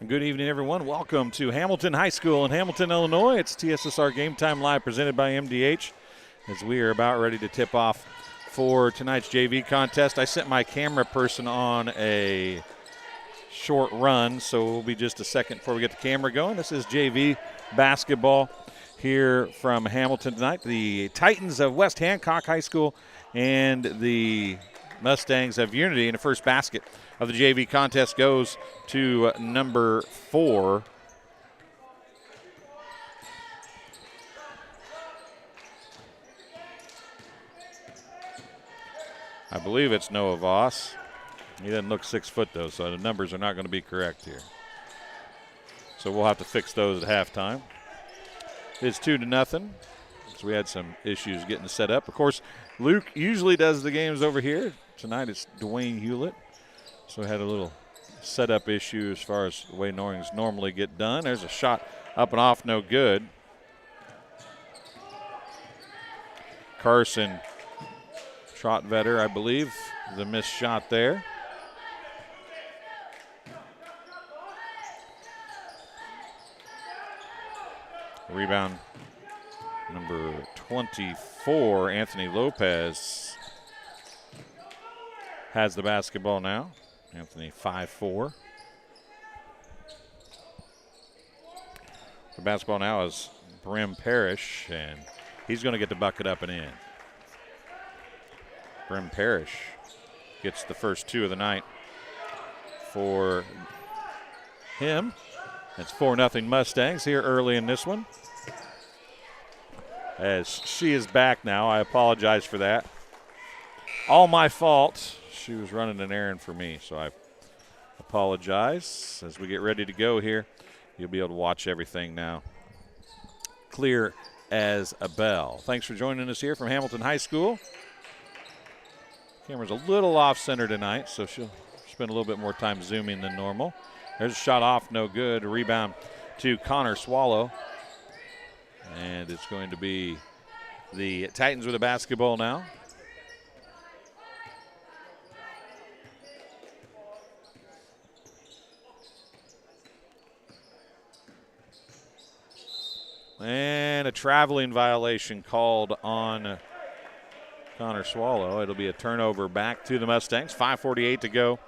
Good evening, everyone. Welcome to Hamilton High School in Hamilton, Illinois. It's TSSR Game Time Live presented by MDH as we are about ready to tip off for tonight's JV contest. I sent my camera person on a short run, so it will be just a second before we get the camera going. This is JV basketball here from Hamilton tonight. The Titans of West Hancock High School and the Mustangs of Unity in the first basket of the JV contest goes to number 4. I believe it's Noah Voss. He doesn't look 6 foot though, so the numbers are not going to be correct here. So we'll have to fix those at halftime. It's 2-0. So we had some issues getting set up. Of course, Luke usually does the games over here. Tonight it's Dwayne Hulett. So we had a little setup issue as far as the way Norings normally get done. There's a shot up and off, no good. Carson Trotvetter, I believe, the missed shot there. Rebound number 24, Anthony Lopez, has the basketball now. Anthony 5'4". The basketball now is Brim Parrish, and he's going to get the bucket up and in. Brim Parrish gets the first 2 of the night for him. It's 4-0 Mustangs here early in this one. As she is back now, I apologize for that. All my fault. She was running an errand for me, so I apologize. As we get ready to go here, you'll be able to watch everything now. Clear as a bell. Thanks for joining us here from Hamilton High School. Camera's a little off-center tonight, so she'll spend a little bit more time zooming than normal. There's a shot off, no good. A rebound to Connor Swallow. And it's going to be the Titans with the basketball now. And a traveling violation called on Connor Swallow. It'll be a turnover back to the Mustangs. 5:48 to go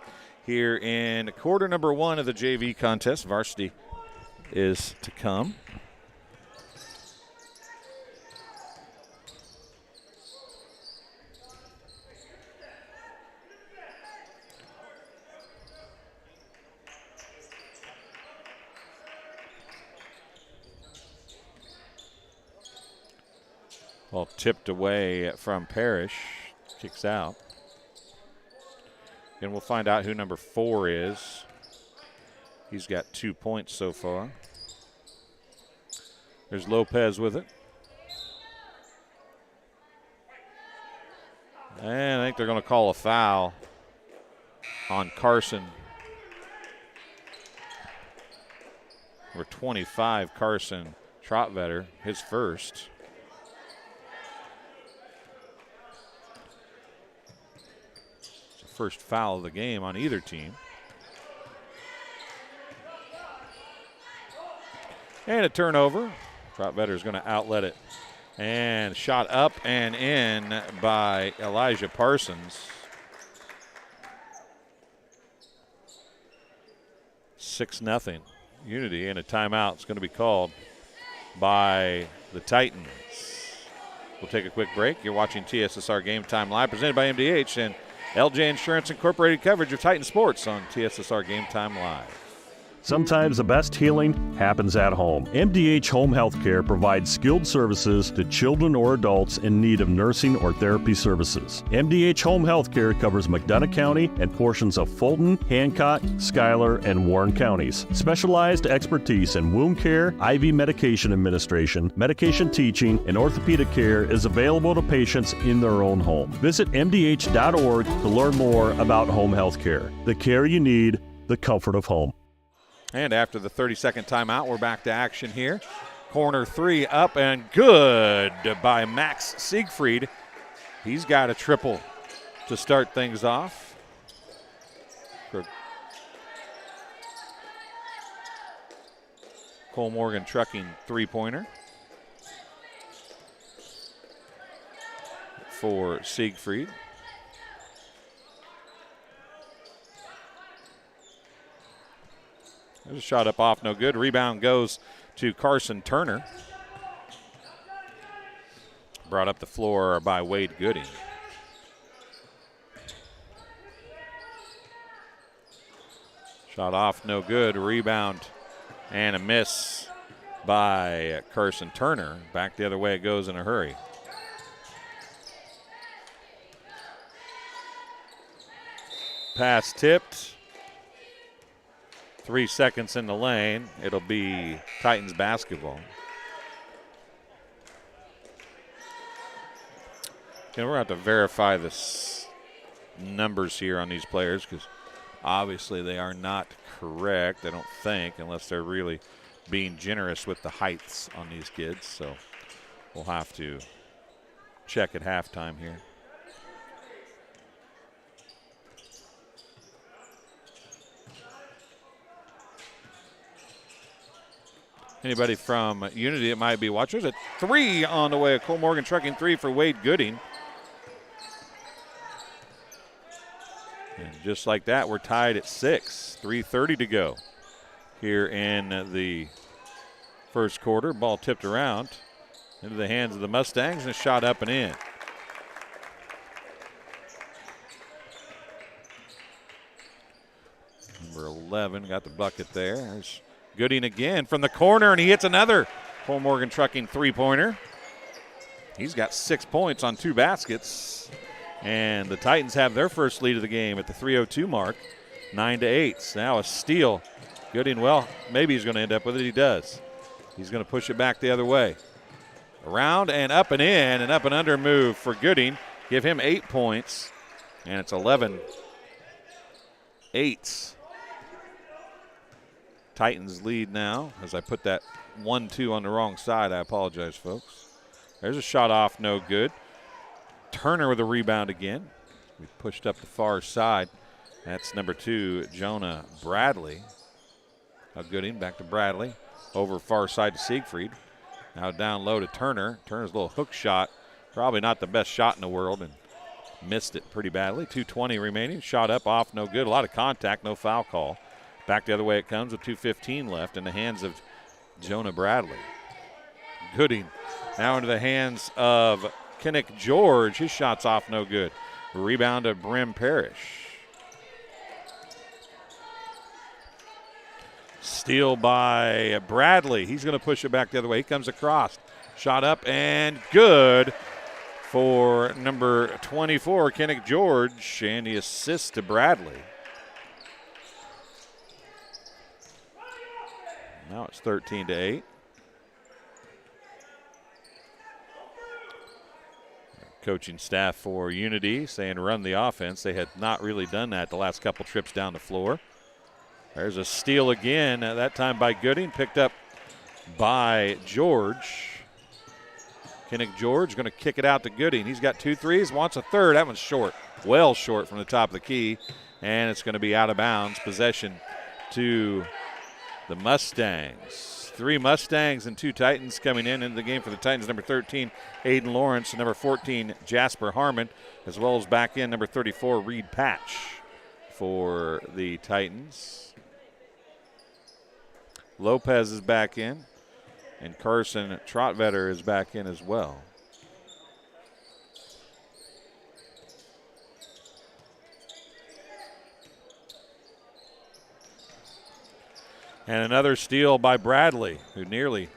here in quarter number 1 of the JV contest. Varsity is to come. Well, tipped away from Parrish. Kicks out. And we'll find out who number 4 is. He's got 2 points so far. There's Lopez with it. And I think they're going to call a foul on Carson. Number 25, Carson Trotvetter, his first. First foul of the game on either team. And a turnover. Trotvetter is going to outlet it. And shot up and in by Elijah Parsons. 6-0 Unity, and a timeout is going to be called by the Titans. We'll take a quick break. You're watching TSSR Game Time Live, presented by MDH and LJ Insurance Incorporated, coverage of Titan Sports on TSSR Game Time Live. Sometimes the best healing happens at home. MDH Home Healthcare provides skilled services to children or adults in need of nursing or therapy services. MDH Home Healthcare covers McDonough County and portions of Fulton, Hancock, Schuyler, and Warren counties. Specialized expertise in wound care, IV medication administration, medication teaching, and orthopedic care is available to patients in their own home. Visit MDH.org to learn more about home healthcare. The care you need, the comfort of home. And after the 30-second timeout, we're back to action here. Corner 3 up and good by Max Siegfried. He's got a triple to start things off. Cole Morgan Trucking three-pointer for Siegfried. There's a shot up off, no good. Rebound goes to Carson Turner. Brought up the floor by Wade Gooding. Shot off, no good. Rebound and a miss by Carson Turner. Back the other way it goes in a hurry. Pass tipped. 3 seconds in the lane. It'll be Titans basketball. Okay, we're going to have to verify the numbers here on these players because obviously they are not correct, I don't think, unless they're really being generous with the heights on these kids. So we'll have to check at halftime here. Anybody from Unity that might be watching? There's a three on the way. A Cole Morgan Trucking three for Wade Gooding. And just like that, we're tied at 6. 3:30 to go here in the first quarter. Ball tipped around into the hands of the Mustangs and a shot up and in. Number 11 got the bucket there. There's Gooding again from the corner, and he hits another Cole Morgan Trucking three-pointer. He's got 6 points on 2 baskets. And the Titans have their first lead of the game at the 3:02 mark, 9-8. Now a steal. Gooding, well, maybe he's going to end up with it. He does. He's going to push it back the other way. Around and up and in, and up and under move for Gooding. Give him 8 points, and it's 11-8. Titans lead now. As I put that 1-2 on the wrong side, I apologize, folks. There's a shot off, no good. Turner with a rebound again. We pushed up the far side. That's number 2, Jonah Bradley. Gooding back to Bradley. Over far side to Siegfried. Now down low to Turner. Turner's little hook shot. Probably not the best shot in the world and missed it pretty badly. 2:20 remaining. Shot up, off, no good. A lot of contact, no foul call. Back the other way it comes with 2:15 left in the hands of Jonah Bradley. Gooding now into the hands of Kinnick George. His shot's off, no good. Rebound to Brim Parrish. Steal by Bradley. He's going to push it back the other way. He comes across. Shot up and good for number 24, Kinnick George, and the assist to Bradley. Now it's 13-8. Coaching staff for Unity saying run the offense. They had not really done that the last couple trips down the floor. There's a steal again, that time by Gooding, picked up by George. Kinnick George going to kick it out to Gooding. He's got 2 threes, wants a third. That one's short, well short from the top of the key, and it's going to be out of bounds. Possession to the Mustangs. 3 Mustangs and 2 Titans coming into the game for the Titans. Number 13, Aiden Lawrence, and number 14, Jasper Harmon, as well as back in number 34, Reed Patch for the Titans. Lopez is back in, and Carson Trotvetter is back in as well. And another steal by Bradley, who nearly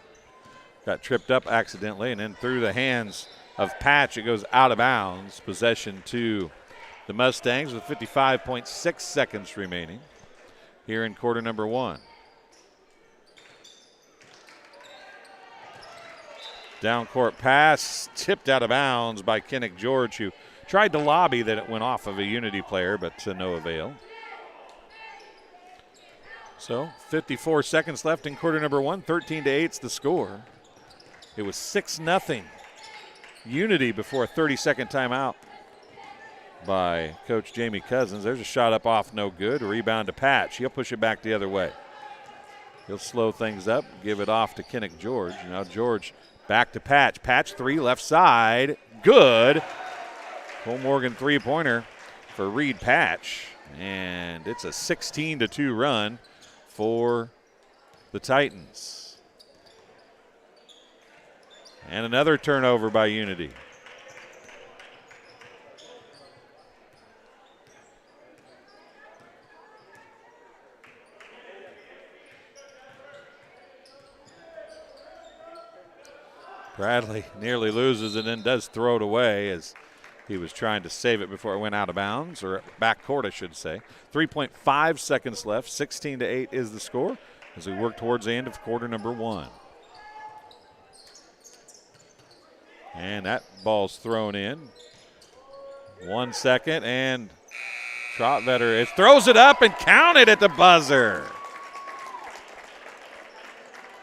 got tripped up accidentally, and then through the hands of Patch, it goes out of bounds. Possession to the Mustangs with 55.6 seconds remaining here in quarter number 1. Down court pass, tipped out of bounds by Kinnick George, who tried to lobby that it went off of a Unity player, but to no avail. So 54 seconds left in quarter number 1, 13-8's the score. It was 6-0 Unity before a 30-second timeout by Coach Jamie Cousins. There's a shot up off, no good. A rebound to Patch. He'll push it back the other way. He'll slow things up, give it off to Kinnick George. Now George back to Patch. Patch three, left side, good. Cole Morgan three-pointer for Reed Patch. And it's a 16-2 run for the Titans. And another turnover by Unity. Bradley nearly loses and then does throw it away as he was trying to save it before it went out of bounds, or backcourt, I should say. 3.5 seconds left. 16-8 is the score as we work towards the end of quarter number one. And that ball's thrown in. 1 second, and Trottvetter, it throws it up and counted at the buzzer.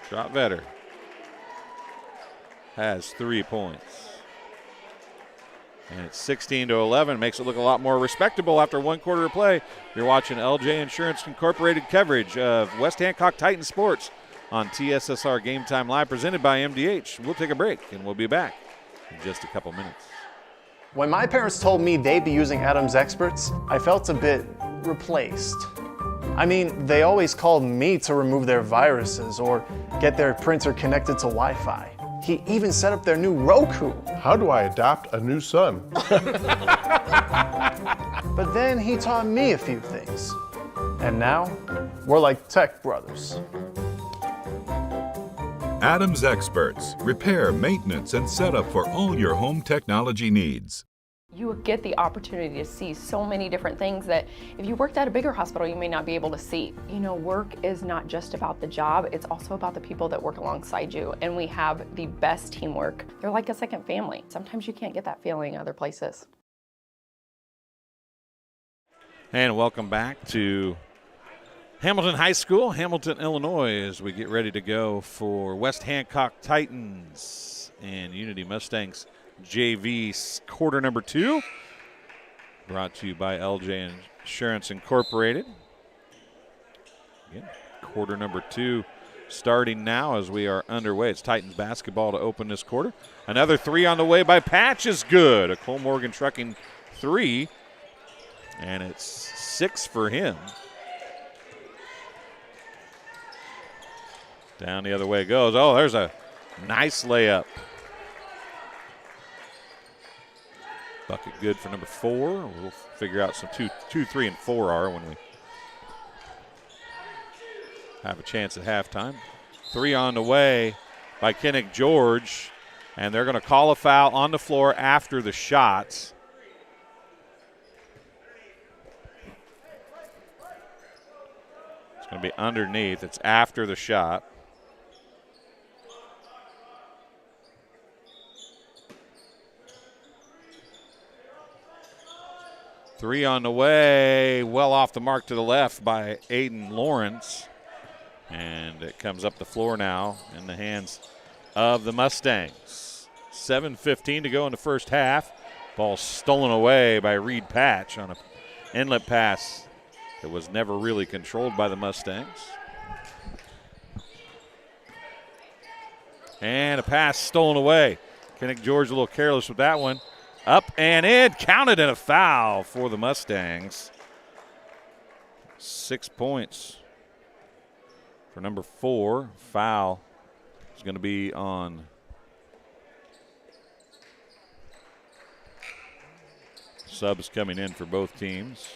Trottvetter has 3 points. And it's 16-11. Makes it look a lot more respectable after 1 quarter of play. You're watching LJ Insurance Incorporated coverage of West Hancock Titan Sports on TSSR Game Time Live, presented by MDH. We'll take a break, and we'll be back in just a couple minutes. When my parents told me they'd be using Adams Experts, I felt a bit replaced. I mean, they always called me to remove their viruses or get their printer connected to Wi-Fi. He even set up their new Roku. How do I adopt a new son? But then he taught me a few things. And now, we're like tech brothers. Adams Experts. Repair, maintenance, and setup for all your home technology needs. You get the opportunity to see so many different things that if you worked at a bigger hospital, you may not be able to see. You know, work is not just about the job, it's also about the people that work alongside you. And we have the best teamwork. They're like a second family. Sometimes you can't get that feeling other places. And welcome back to Hamilton High School, Hamilton, Illinois, as we get ready to go for West Hancock Titans and Unity Mustangs JV quarter number 2. Brought to you by LJ Insurance Incorporated. Again, quarter number 2 starting now as we are underway. It's Titans basketball to open this quarter. Another three on the way by Patch is good. A Cole Morgan Trucking three, and it's 6 for him. Down the other way it goes. Oh, there's a nice layup. Bucket good for number 4. We'll figure out some 2, 3, and 4 are when we have a chance at halftime. 3 on the way by Kinnick George, and they're going to call a foul on the floor after the shots. It's going to be underneath. It's after the shot. Three on the way, well off the mark to the left by Aiden Lawrence. And it comes up the floor now in the hands of the Mustangs. 7:15 to go in the first half. Ball stolen away by Reed Patch on an inlet pass that was never really controlled by the Mustangs. And a pass stolen away. Kinnick George a little careless with that one. Up and in, counted, and a foul for the Mustangs. 6 points for number 4. Foul is going to be on subs coming in for both teams.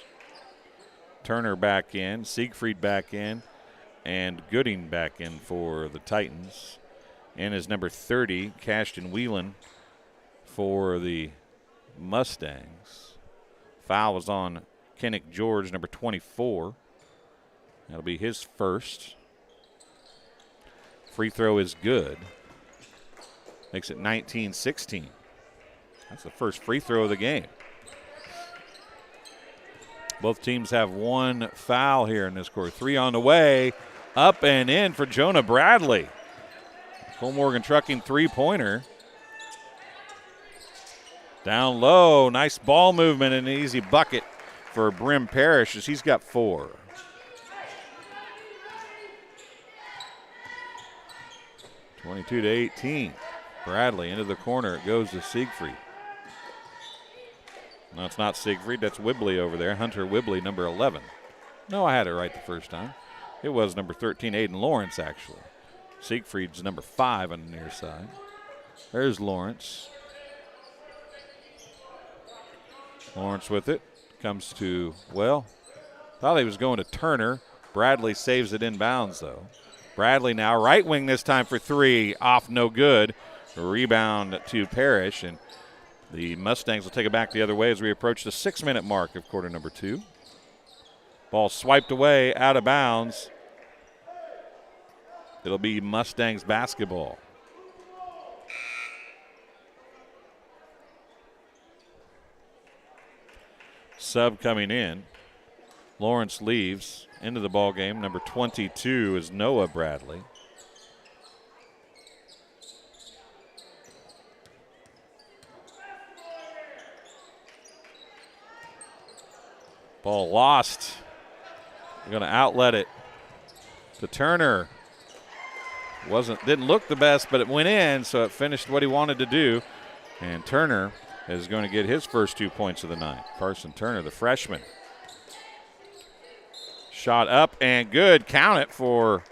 Turner back in, Siegfried back in, and Gooding back in for the Titans. And is number 30, Cashton Whelan for the Mustangs. Foul was on Kinnick George, number 24. That'll be his first. Free throw is good. Makes it 19-16. That's the first free throw of the game. Both teams have one foul here in this quarter. 3 on the way. Up and in for Jonah Bradley. Cole Morgan Trucking three-pointer. Down low, nice ball movement and an easy bucket for Brim Parrish as he's got 4. 22-18. Bradley into the corner. It goes to Siegfried. No, it's not Siegfried. That's Whibley over there. Hunter Whibley, number 11. No, I had it right the first time. It was number 13, Aiden Lawrence, actually. Siegfried's number 5 on the near side. There's Lawrence. Lawrence with it. Comes to, well, thought he was going to Turner. Bradley saves it inbounds, though. Bradley now right wing this time for 3. Off, no good. Rebound to Parrish, and the Mustangs will take it back the other way as we approach the 6-minute mark of quarter number 2. Ball swiped away, out of bounds. It'll be Mustangs basketball. Sub coming in. Lawrence leaves into the ball game. Number 22 is Noah Bradley. Ball lost. They're going to outlet it to Turner. Didn't look the best, but it went in, so it finished what he wanted to do. And Turner is going to get his first 2 points of the night. Carson Turner, the freshman. Shot up and good. Count it for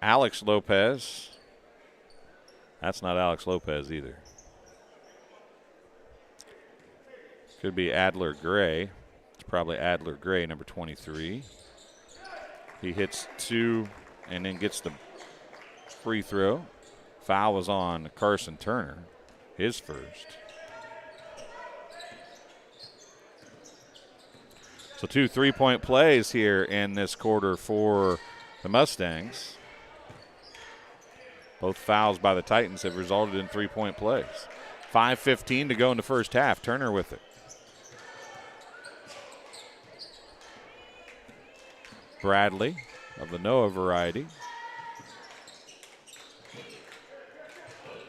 Alex Lopez. That's not Alex Lopez either. Could be Adler Gray. It's probably Adler Gray, number 23. He hits 2 and then gets the free throw. Foul was on Carson Turner, his first. So 2 3-point plays here in this quarter for the Mustangs. Both fouls by the Titans have resulted in 3-point plays. 5:15 to go in the first half. Turner with it. Bradley of the Noah variety.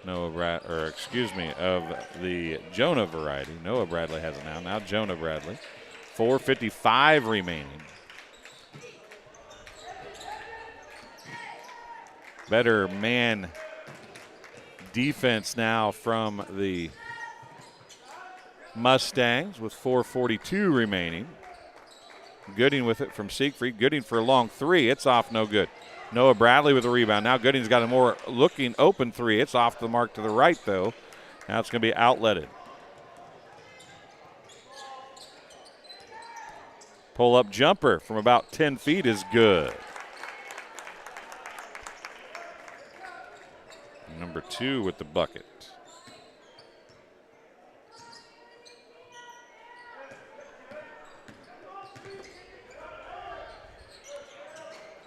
Of the Jonah variety. Noah Bradley has it now. Now Jonah Bradley. 4:55 remaining. Better man defense now from the Mustangs with 4:42 remaining. Gooding with it from Siegfried. Gooding for a long 3. It's off, no good. Noah Bradley with a rebound. Now Gooding's got a more looking open 3. It's off the mark to the right, though. Now it's going to be outletted. Pull-up jumper from about 10 feet is good. Number 2 with the bucket.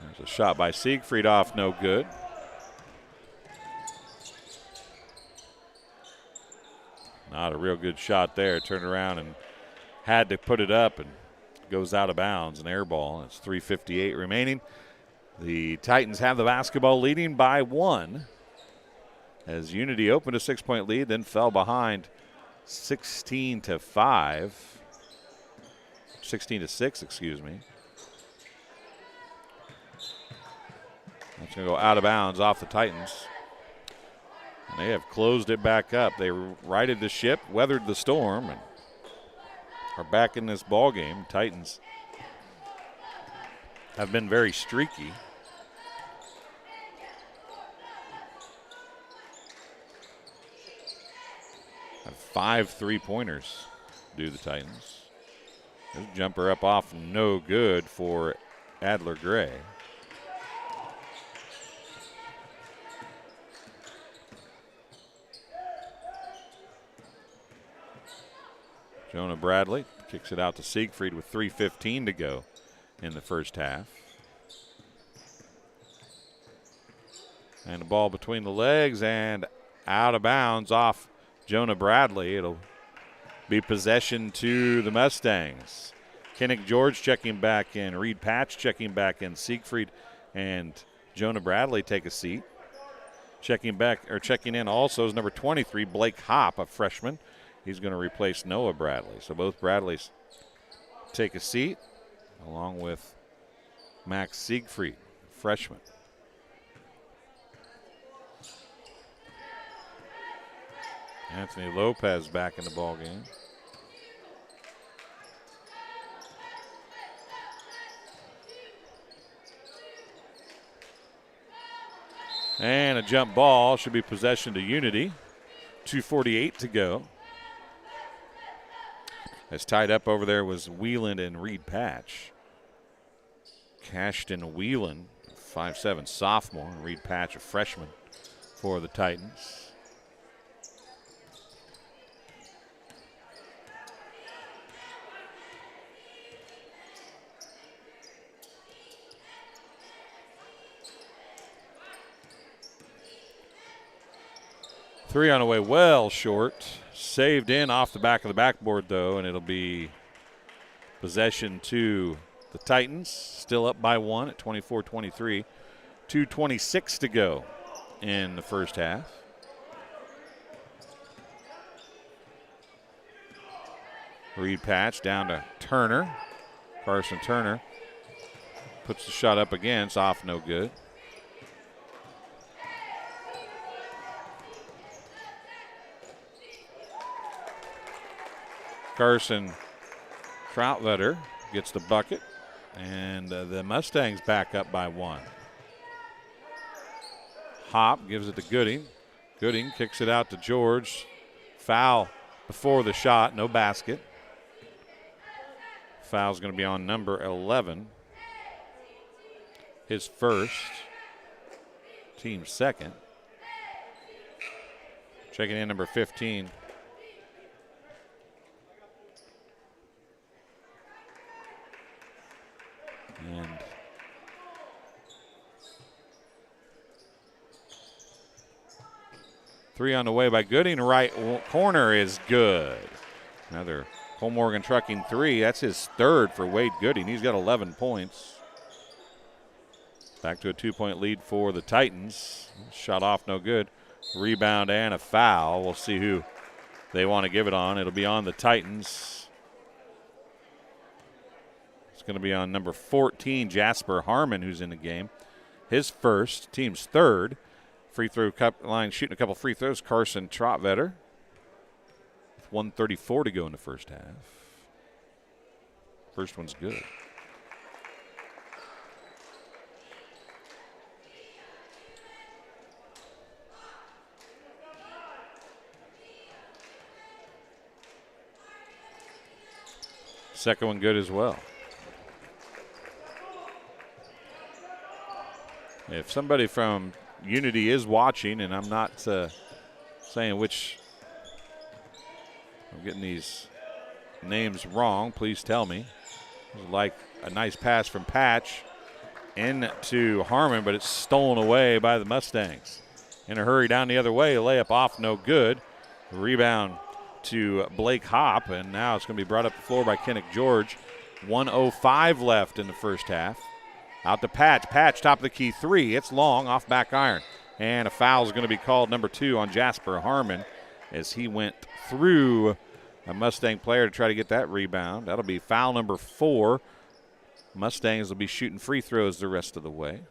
There's a shot by Siegfried off, no good. Not a real good shot there. Turned around and had to put it up and goes out of bounds, an air ball. It's 3:58 remaining. The Titans have the basketball leading by 1. As Unity opened a 6-point lead, then fell behind 16-5. 16-6, excuse me. That's going to go out of bounds off the Titans. And they have closed it back up. They righted the ship, weathered the storm, and are back in this ball game. Titans have been very streaky. 5 3-pointers do the Titans. This jumper up off, no good for Adler Gray. Jonah Bradley kicks it out to Siegfried with 3:15 to go in the first half. And the ball between the legs and out of bounds off Jonah Bradley. It'll be possession to the Mustangs. Kinnick George checking back in. Reed Patch checking back in. Siegfried and Jonah Bradley take a seat. Checking in also is number 23, Blake Hopp, a freshman. He's going to replace Noah Bradley. So both Bradleys take a seat, along with Max Siegfried, freshman. Anthony Lopez back in the ball game. And a jump ball, should be possession to Unity. 2:48 to go. As tied up over there was Whelan and Reed Patch. Cashton Whelan, 5'7" sophomore, and Reed Patch, a freshman for the Titans. Three on the way, well short. Saved in off the back of the backboard, though, and it'll be possession to the Titans. Still up by one at 24-23. 2:26 to go in the first half. Reed Patch down to Turner. Carson Turner puts the shot up again. It's off, no good. Carson Troutvetter gets the bucket, and the Mustangs back up by one. Hop gives it to Gooding. Gooding kicks it out to George. Foul before the shot, no basket. Foul's going to be on number 11. His first, team second. Checking in number 15. And three on the way by Gooding. Right corner is good. Another Cole Morgan Trucking three. That's his third for Wade Gooding. He's got 11 points. Back to a 2-point lead for the Titans. Shot off, no good. Rebound and a foul. We'll see who they want to give it on. It'll be on the Titans. Going to be on number 14, Jasper Harmon, who's in the game. His first, team's third. Free throw line, shooting a couple free throws, Carson Troutvetter. 1:34 to go in the first half. First one's good. Second one good as well. If somebody from Unity is watching, and I'm not saying which, I'm getting these names wrong, please tell me. Like a nice pass from Patch into Harmon, but it's stolen away by the Mustangs. In a hurry down the other way, layup off, no good. Rebound to Blake Hop, and now it's going to be brought up the floor by Kennick George. 1:05 left in the first half. Out to Patch. Patch, top of the key three. It's long, off back iron. And a foul is going to be called, number 2, on Jasper Harmon as he went through a Mustang player to try to get that rebound. That'll be foul number 4. Mustangs will be shooting free throws the rest of the way.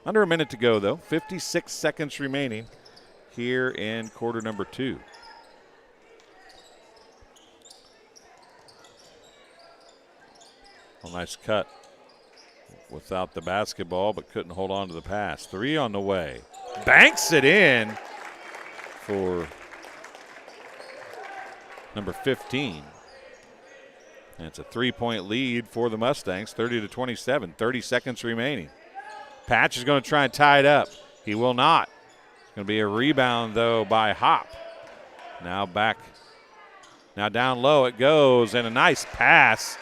Under a minute to go, though. 56 seconds remaining here in quarter number 2. A nice cut without the basketball, but couldn't hold on to the pass. 3 on the way. Banks it in for number 15. And it's a 3-point lead for the Mustangs, 30-27, 30 seconds remaining. Patch is going to try and tie it up. He will not. It's going to be a rebound, though, by Hop. Now back, now down low it goes, and a nice pass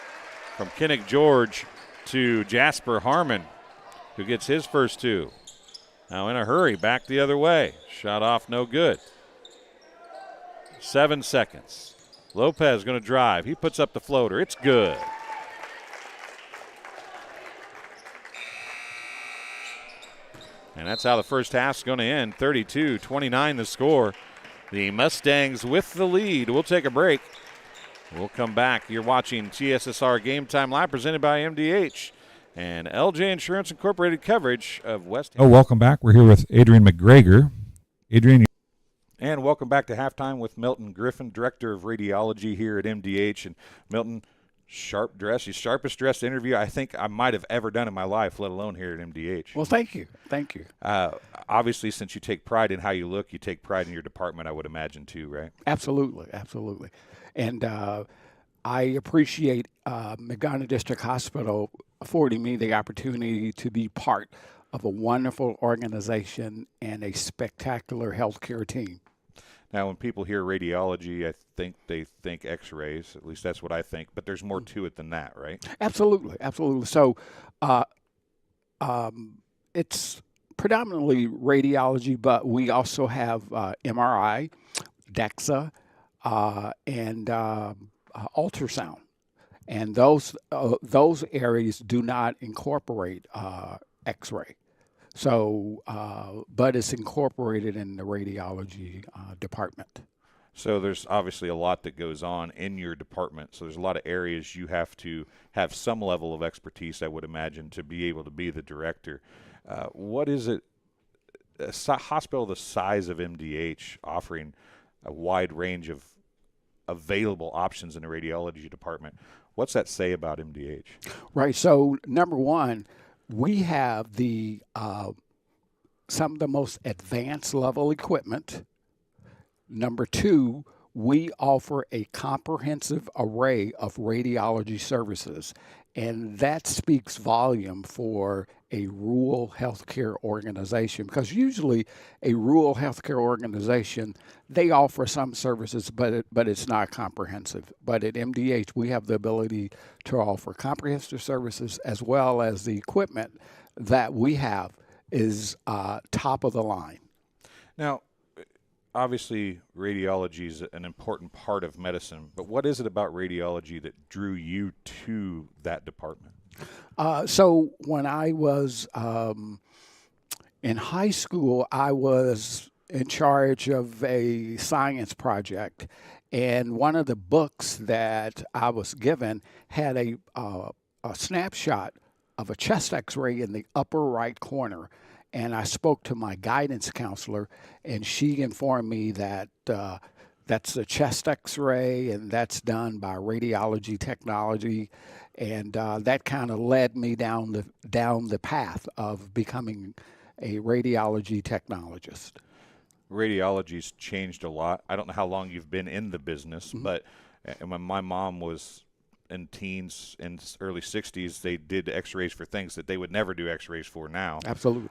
from Kennick George to Jasper Harmon, who gets his first 2. Now in a hurry, back the other way. Shot off, no good. 7 seconds. Lopez going to drive. He puts up the floater. It's good. And that's how the first half's going to end. 32-29 the score. The Mustangs with the lead. We'll take a break. We'll come back. You're watching TSSR Game Time Live presented by MDH and LJ Insurance Incorporated coverage of West. Oh, welcome back. We're here with Adrian McGregor. Adrian. And welcome back to Halftime with Milton Griffin, Director of Radiology here at MDH. And Milton, sharp dress, the sharpest dressed interview I think I might have ever done in my life, let alone here at MDH. Well, thank you. Thank you. Obviously, since you take pride in how you look, you take pride in your department, I would imagine, too, right? Absolutely, absolutely. And I appreciate McGowan District Hospital affording me the opportunity to be part of a wonderful organization and a spectacular healthcare team. Now, when people hear radiology, I think they think x-rays. At least that's what I think. But there's more to it than that, right? Absolutely, absolutely. So it's predominantly radiology, but we also have MRI, DEXA, and ultrasound. And those areas do not incorporate x-ray. So, but it's incorporated in the radiology department. So there's obviously a lot that goes on in your department. So there's a lot of areas you have to have some level of expertise, I would imagine, to be able to be the director. What is it, a hospital the size of MDH offering a wide range of available options in the radiology department? What's that say about MDH? Right. So number one, we have the some of the most advanced level equipment. Number two, we offer a comprehensive array of radiology services, and that speaks volume for a rural healthcare organization, because usually a rural healthcare organization, they offer some services, but it's not comprehensive. But at MDH, we have the ability to offer comprehensive services, as well as the equipment that we have is top of the line. Now, obviously, radiology is an important part of medicine, but what is it about radiology that drew you to that department? So when I was in high school, I was in charge of a science project, and one of the books that I was given had a snapshot of a chest x-ray in the upper right corner. And I spoke to my guidance counselor, and she informed me that that's a chest x-ray, and that's done by radiology technology. And that kind of led me down the path of becoming a radiology technologist. Radiology's changed a lot. I don't know how long you've been in the business, but when my mom was in teens in early 60s, they did x-rays for things that they would never do x-rays for now. Absolutely.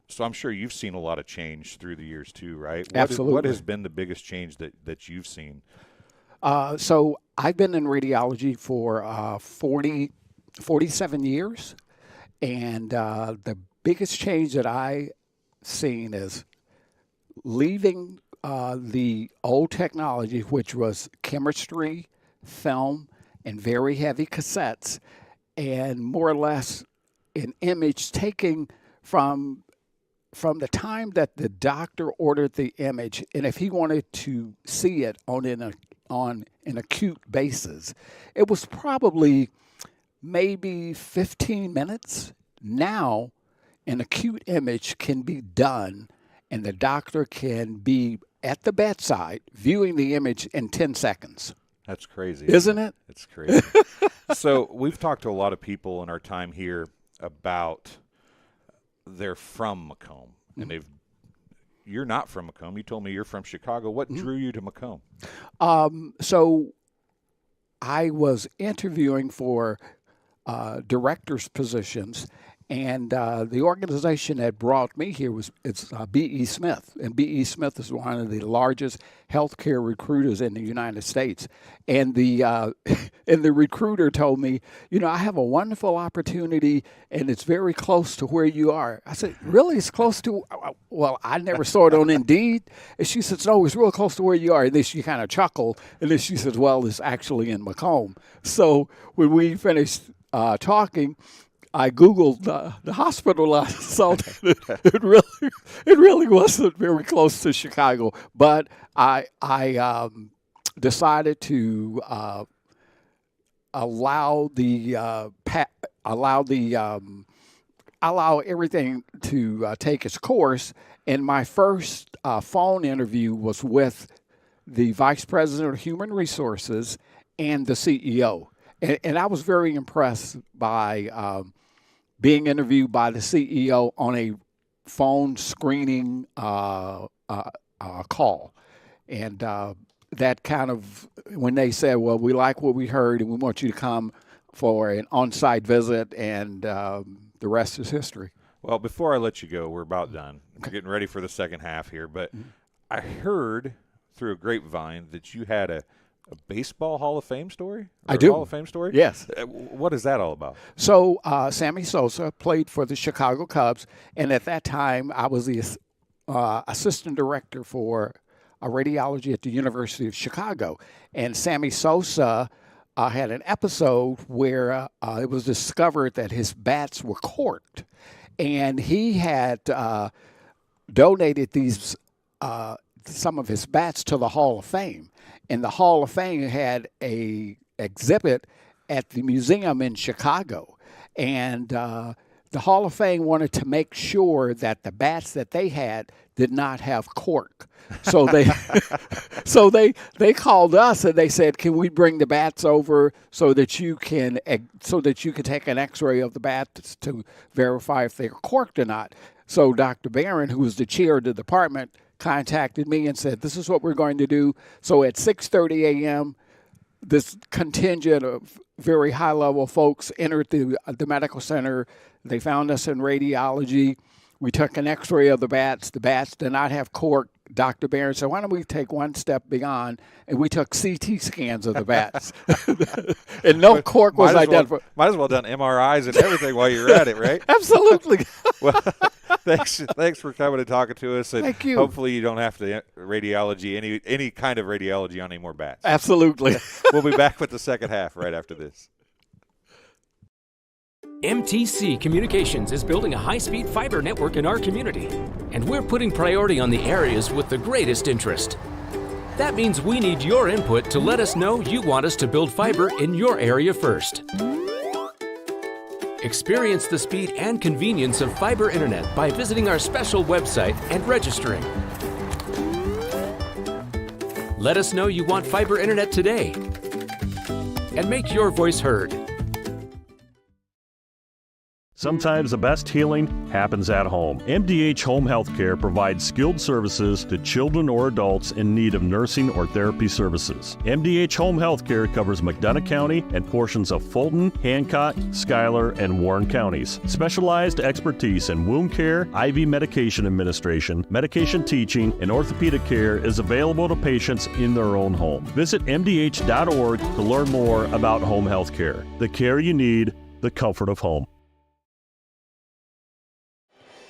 So I'm sure you've seen a lot of change through the years too, right? Absolutely. What has been the biggest change that you've seen? So I've been in radiology for 47 years, and the biggest change that I've seen is leaving the old technology, which was chemistry, film, and very heavy cassettes, and more or less an image taken from the time that the doctor ordered the image, and if he wanted to see it on an acute basis, it was probably maybe 15 minutes. Now, an acute image can be done, and the doctor can be at the bedside viewing the image in 10 seconds. That's crazy. Isn't it? It's crazy. So we've talked to a lot of people in our time here about they're from Macomb, and you're not from Macomb. You told me you're from Chicago. What drew you to Macomb? So I was interviewing for director's positions, and the organization that brought me here it's B.E. Smith, and B.E. Smith is one of the largest healthcare recruiters in the United States. And the recruiter told me, I have a wonderful opportunity, and it's very close to where you are. I said, really? It's close to? Well, I never saw it on Indeed. And she said, no, it's real close to where you are. And then she kind of chuckled, and then she said, well, it's actually in Macomb. So when we finished talking, I Googled the hospital. I saw that it really wasn't very close to Chicago. But I decided to allow everything to take its course. And my first phone interview was with the Vice President of Human Resources and the CEO. And I was very impressed by being interviewed by the CEO on a phone screening call. And that kind of, when they said, well, we like what we heard and we want you to come for an on-site visit, and the rest is history. Well, before I let you go, we're about done. We're getting ready for the second half here. But I heard through a grapevine that you had a baseball Hall of Fame story? I do. Hall of Fame story? Yes. What is that all about? So Sammy Sosa played for the Chicago Cubs, and at that time I was the assistant director for radiology at the University of Chicago. And Sammy Sosa had an episode where it was discovered that his bats were corked. And he had donated these some of his bats to the Hall of Fame. And the Hall of Fame had a exhibit at the museum in Chicago. And the Hall of Fame wanted to make sure that the bats that they had did not have cork. So they called us and they said, "Can we bring the bats over so that you can take an X-ray of the bats to verify if they're corked or not?" So Dr. Barron, who was the chair of the department, contacted me and said, "This is what we're going to do." So at 6:30 a.m., this contingent of very high-level folks entered the medical center. They found us in radiology. We took an X-ray of the bats. The bats did not have cork. Dr. Barron said, "Why don't we take one step beyond?" And we took CT scans of the bats. And no cork was identified. Might as well done MRIs and everything while you're at it, right? Absolutely. Well, thanks for coming and talking to us. And thank you. Hopefully you don't have to radiology, any kind of radiology on any more bats. Absolutely. We'll be back with the second half right after this. MTC Communications is building a high-speed fiber network in our community, and we're putting priority on the areas with the greatest interest. That means we need your input to let us know you want us to build fiber in your area first. Experience the speed and convenience of fiber internet by visiting our special website and registering. Let us know you want fiber internet today, and make your voice heard. Sometimes the best healing happens at home. MDH Home Healthcare provides skilled services to children or adults in need of nursing or therapy services. MDH Home Healthcare covers McDonough County and portions of Fulton, Hancock, Schuyler, and Warren counties. Specialized expertise in wound care, IV medication administration, medication teaching, and orthopedic care is available to patients in their own home. Visit MDH.org to learn more about home healthcare. The care you need, the comfort of home.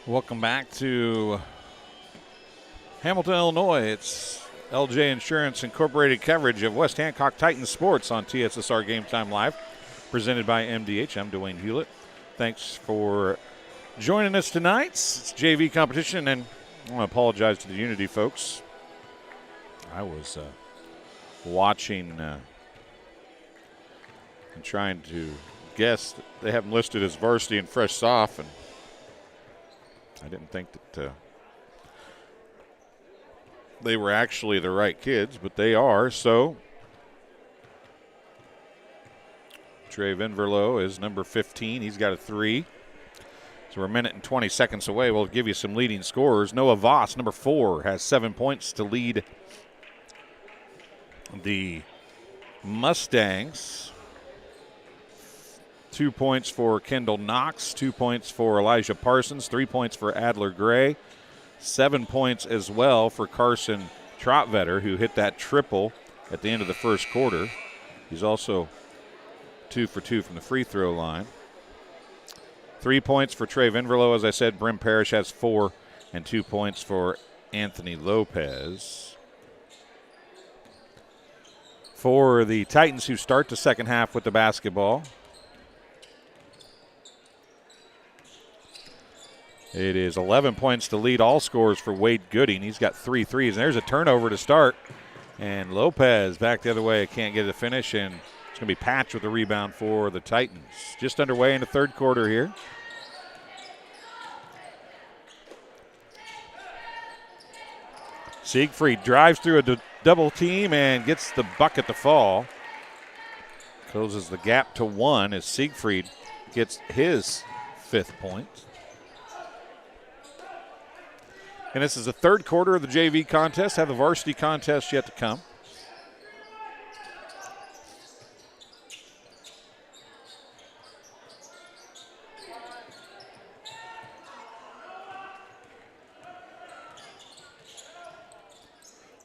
Welcome back to Hamilton, Illinois. It's LJ Insurance Incorporated coverage of West Hancock Titans sports on TSSR Game Time Live, presented by MDH. I'm Dwayne Hulett. Thanks for joining us tonight. It's JV competition, and I want to apologize to the Unity folks. I was watching and trying to guess. They have them listed as varsity and fresh soft, and I didn't think that they were actually the right kids, but they are. So Trey Vinverlow is number 15. He's got a 3. So we're a minute and 20 seconds away. We'll give you some leading scorers. Noah Voss, number 4, has 7 points to lead the Mustangs. 2 points for Kendall Knox, 2 points for Elijah Parsons, 3 points for Adler Gray, 7 points as well for Carson Trotvetter, who hit that triple at the end of the first quarter. He's also 2 for 2 from the free throw line. 3 points for Trey Vinverlow. As I said, Brim Parrish has 4, and 2 points for Anthony Lopez. For the Titans, who start the second half with the basketball, It is 11 points to lead all scores for Wade Gooding. He's got 3 threes. And there's a turnover to start. And Lopez back the other way, can't get it to finish, and it's going to be Patch with the rebound for the Titans. Just underway in the third quarter here. Siegfried drives through a double team and gets the bucket to fall. Closes the gap to 1 as Siegfried gets his 5th point. And this is the third quarter of the JV contest. Have the varsity contest yet to come.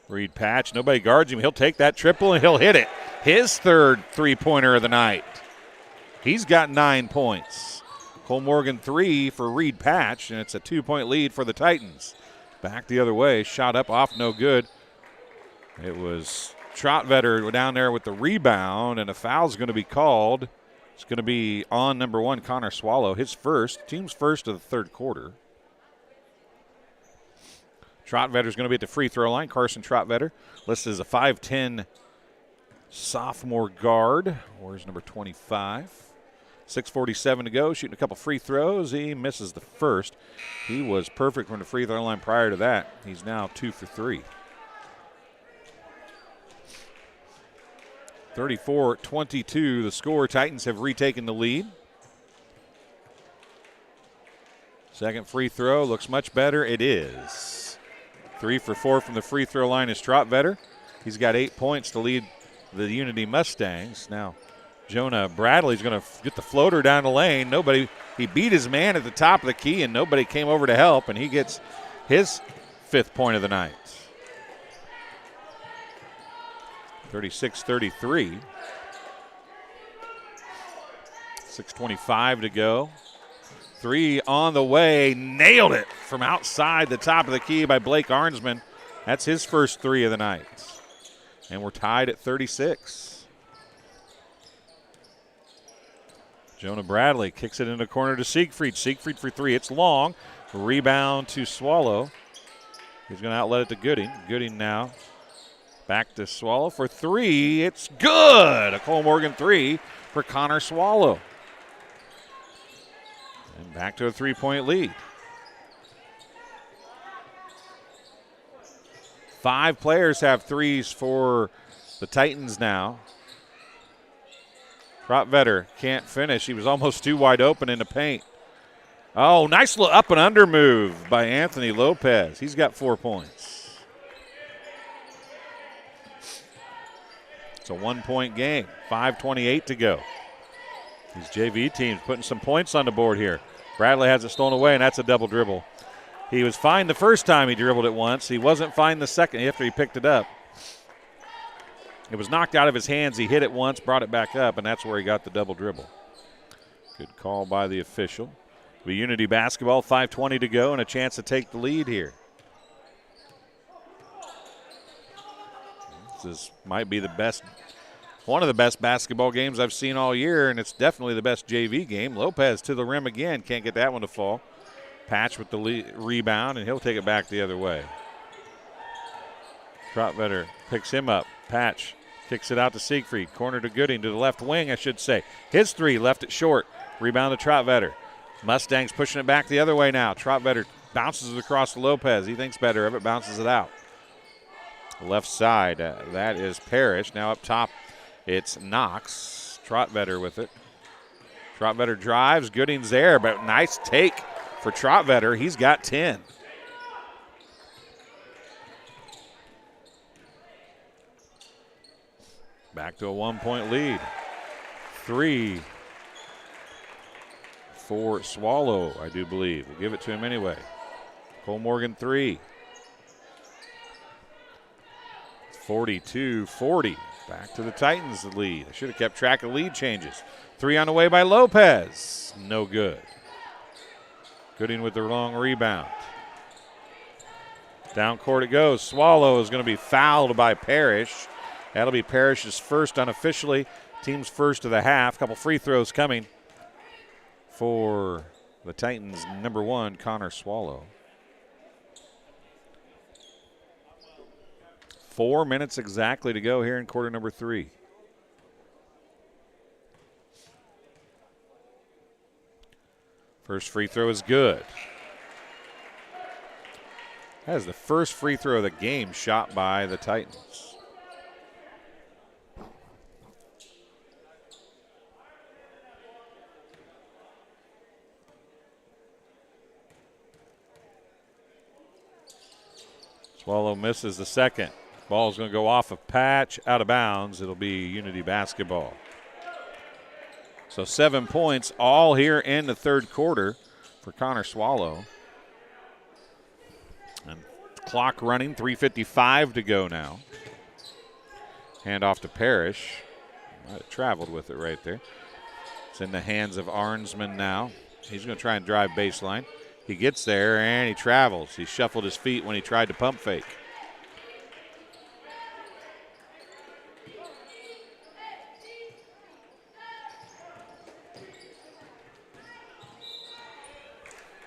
Reed Patch, nobody guards him. He'll take that triple and he'll hit it. His 3rd three-pointer of the night. He's got 9 points. Cole Morgan 3 for Reed Patch, and it's a 2-point lead for the Titans. Back the other way, shot up off, no good. It was Troutvetter down there with the rebound, and a foul's going to be called. It's going to be on number 1, Connor Swallow, his first, team's first of the third quarter. Troutvetter's going to be at the free throw line. Carson Troutvetter, listed as a 5'10" sophomore guard. Where's number 25? 6:47 to go, shooting a couple free throws. He misses the first. He was perfect from the free throw line prior to that. He's now 2 for 3. 34-22 the score. Titans have retaken the lead. Second free throw looks much better. It is. 3 for 4 from the free throw line is Troutvetter. He's got 8 points to lead the Unity Mustangs. Now, Jonah Bradley's going to get the floater down the lane. He beat his man at the top of the key, and nobody came over to help, and he gets his 5th point of the night. 36-33. 6:25 to go. 3 on the way. Nailed it from outside the top of the key by Blake Arnsman. That's his first 3 of the night. And we're tied at 36. Jonah Bradley kicks it in the corner to Siegfried. Siegfried for 3. It's long. Rebound to Swallow. He's going to outlet it to Gooding. Gooding now back to Swallow for 3. It's good. A Cole Morgan 3 for Connor Swallow. And back to a 3-point lead. 5 players have 3s for the Titans now. Troutvetter can't finish. He was almost too wide open in the paint. Oh, nice little up and under move by Anthony Lopez. He's got 4 points. It's a 1-point game. 5:28 to go. These JV teams putting some points on the board here. Bradley has it stolen away, and that's a double dribble. He was fine the first time he dribbled it once. He wasn't fine the second after he picked it up. It was knocked out of his hands. He hit it once, brought it back up, and that's where he got the double dribble. Good call by the official. The Unity basketball, 5:20 to go, and a chance to take the lead here. This might be one of the best basketball games I've seen all year, and it's definitely the best JV game. Lopez to the rim again. Can't get that one to fall. Patch with the rebound, and he'll take it back the other way. Troutvetter picks him up. Patch kicks it out to Siegfried. Corner to Gooding, to the left wing, I should say. His 3 left it short. Rebound to Troutvetter. Mustangs pushing it back the other way now. Troutvetter bounces it across to Lopez. He thinks better of it, bounces it out. Left side, that is Parrish. Now up top, it's Knox. Troutvetter with it. Troutvetter drives. Gooding's there, but nice take for Troutvetter. He's got 10. Back to a 1-point lead. 3 for Swallow, I do believe. We'll give it to him anyway. Cole Morgan 3. 42-40. Back to the Titans, the lead. I should have kept track of lead changes. 3 on the way by Lopez. No good. Gooding with the long rebound. Down court it goes. Swallow is going to be fouled by Parrish. That'll be Parrish's first unofficially. Team's first of the half. Couple free throws coming for The Titans' number 1, Connor Swallow. 4 minutes exactly to go here in quarter number 3. First free throw is good. That is the first free throw of the game shot by the Titans. Swallow misses the second. Ball's going to go off of Patch, out of bounds. It'll be Unity basketball. So 7 points all here in the third quarter for Connor Swallow. And clock running, 3:55 to go now. Hand off to Parrish. Might have traveled with it right there. It's in the hands of Arnsman now. He's going to try and drive baseline. He gets there and he travels. He shuffled his feet when he tried to pump fake.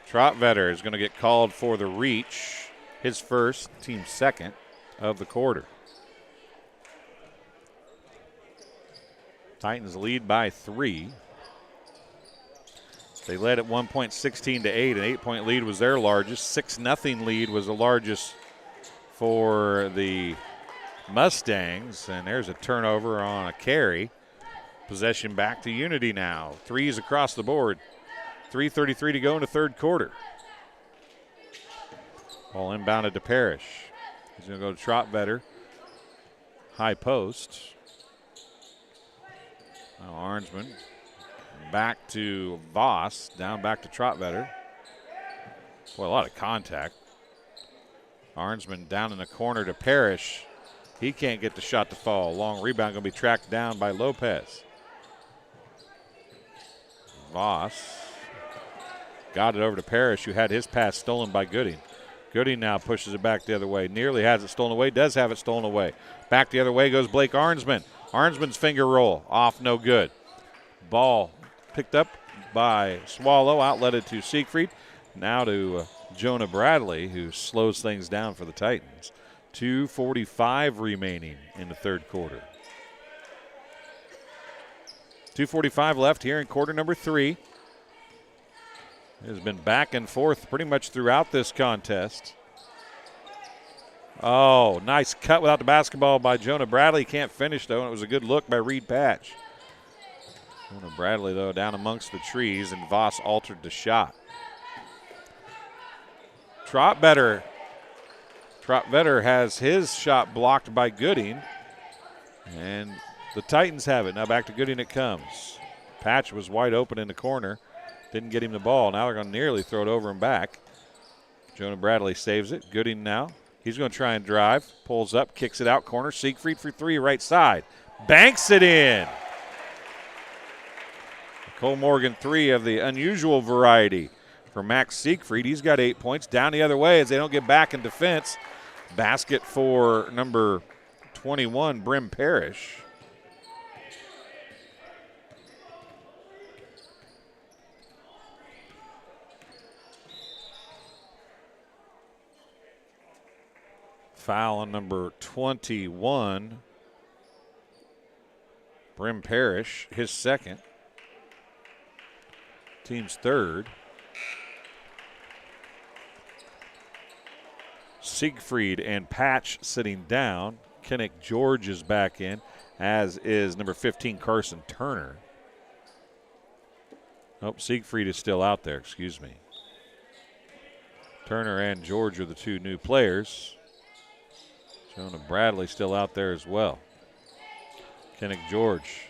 Trottvetter is going to get called for the reach, his first, team second of the quarter. Titans lead by 3. They led at one point 16-8. An 8-point lead was their largest. 6-0 lead was the largest for the Mustangs. And there's a turnover on a carry. Possession back to Unity now. Threes across the board. 3:33 to go in the third quarter. Ball inbounded to Parrish. He's going to go to Trottvetter. High post. Now Arnsman. Back to Voss. Down back to Trottvetter. Boy, a lot of contact. Arnsman down in the corner to Parrish. He can't get the shot to fall. Long rebound going to be tracked down by Lopez. Voss got it over to Parrish, who had his pass stolen by Gooding. Gooding now pushes it back the other way. Nearly has it stolen away, does have it stolen away. Back the other way goes Blake Arnsman. Arnsman's finger roll, off, no good. Ball picked up by Swallow, outletted to Siegfried. Now to Jonah Bradley, who slows things down for the Titans. 2:45 remaining in the third quarter. 2:45 left here in quarter number 3. It has been back and forth pretty much throughout this contest. Oh, nice cut without the basketball by Jonah Bradley. Can't finish, though, and it was a good look by Reed Patch. Jonah Bradley, though, down amongst the trees, and Voss altered the shot. Trottvetter has his shot blocked by Gooding, and the Titans have it. Now back to Gooding it comes. Patch was wide open in the corner. Didn't get him the ball. Now they're going to nearly throw it over and back. Jonah Bradley saves it. Gooding now. He's going to try and drive. Pulls up, kicks it out corner. Siegfried for 3, right side. Banks it in. Cole Morgan 3 of the unusual variety for Max Siegfried. He's got 8 points. Down the other way as they don't get back in defense. Basket for number 21, Brim Parrish. Foul on number 21, Brim Parrish, his second. Team's third. Siegfried and Patch sitting down. Kennick George is back in, as is number 15, Carson Turner. Oh, Siegfried is still out there, excuse me. Turner and George are the 2 new players. Jonah Bradley still out there as well. Kennick George.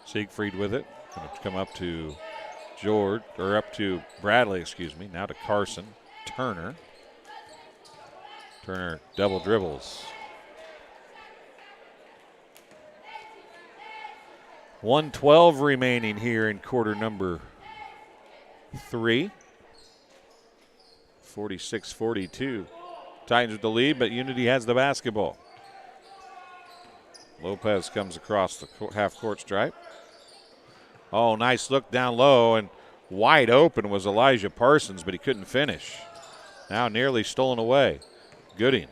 Siegfried with it. Going to come up to George, or up to Bradley, excuse me. Now to Carson. Turner. Turner double dribbles. 1:12 remaining here in quarter number 3. 46-42. Titans with the lead, but Unity has the basketball. Lopez comes across the half-court stripe. Oh, nice look down low, and wide open was Elijah Parsons, but he couldn't finish. Now nearly stolen away. Gooding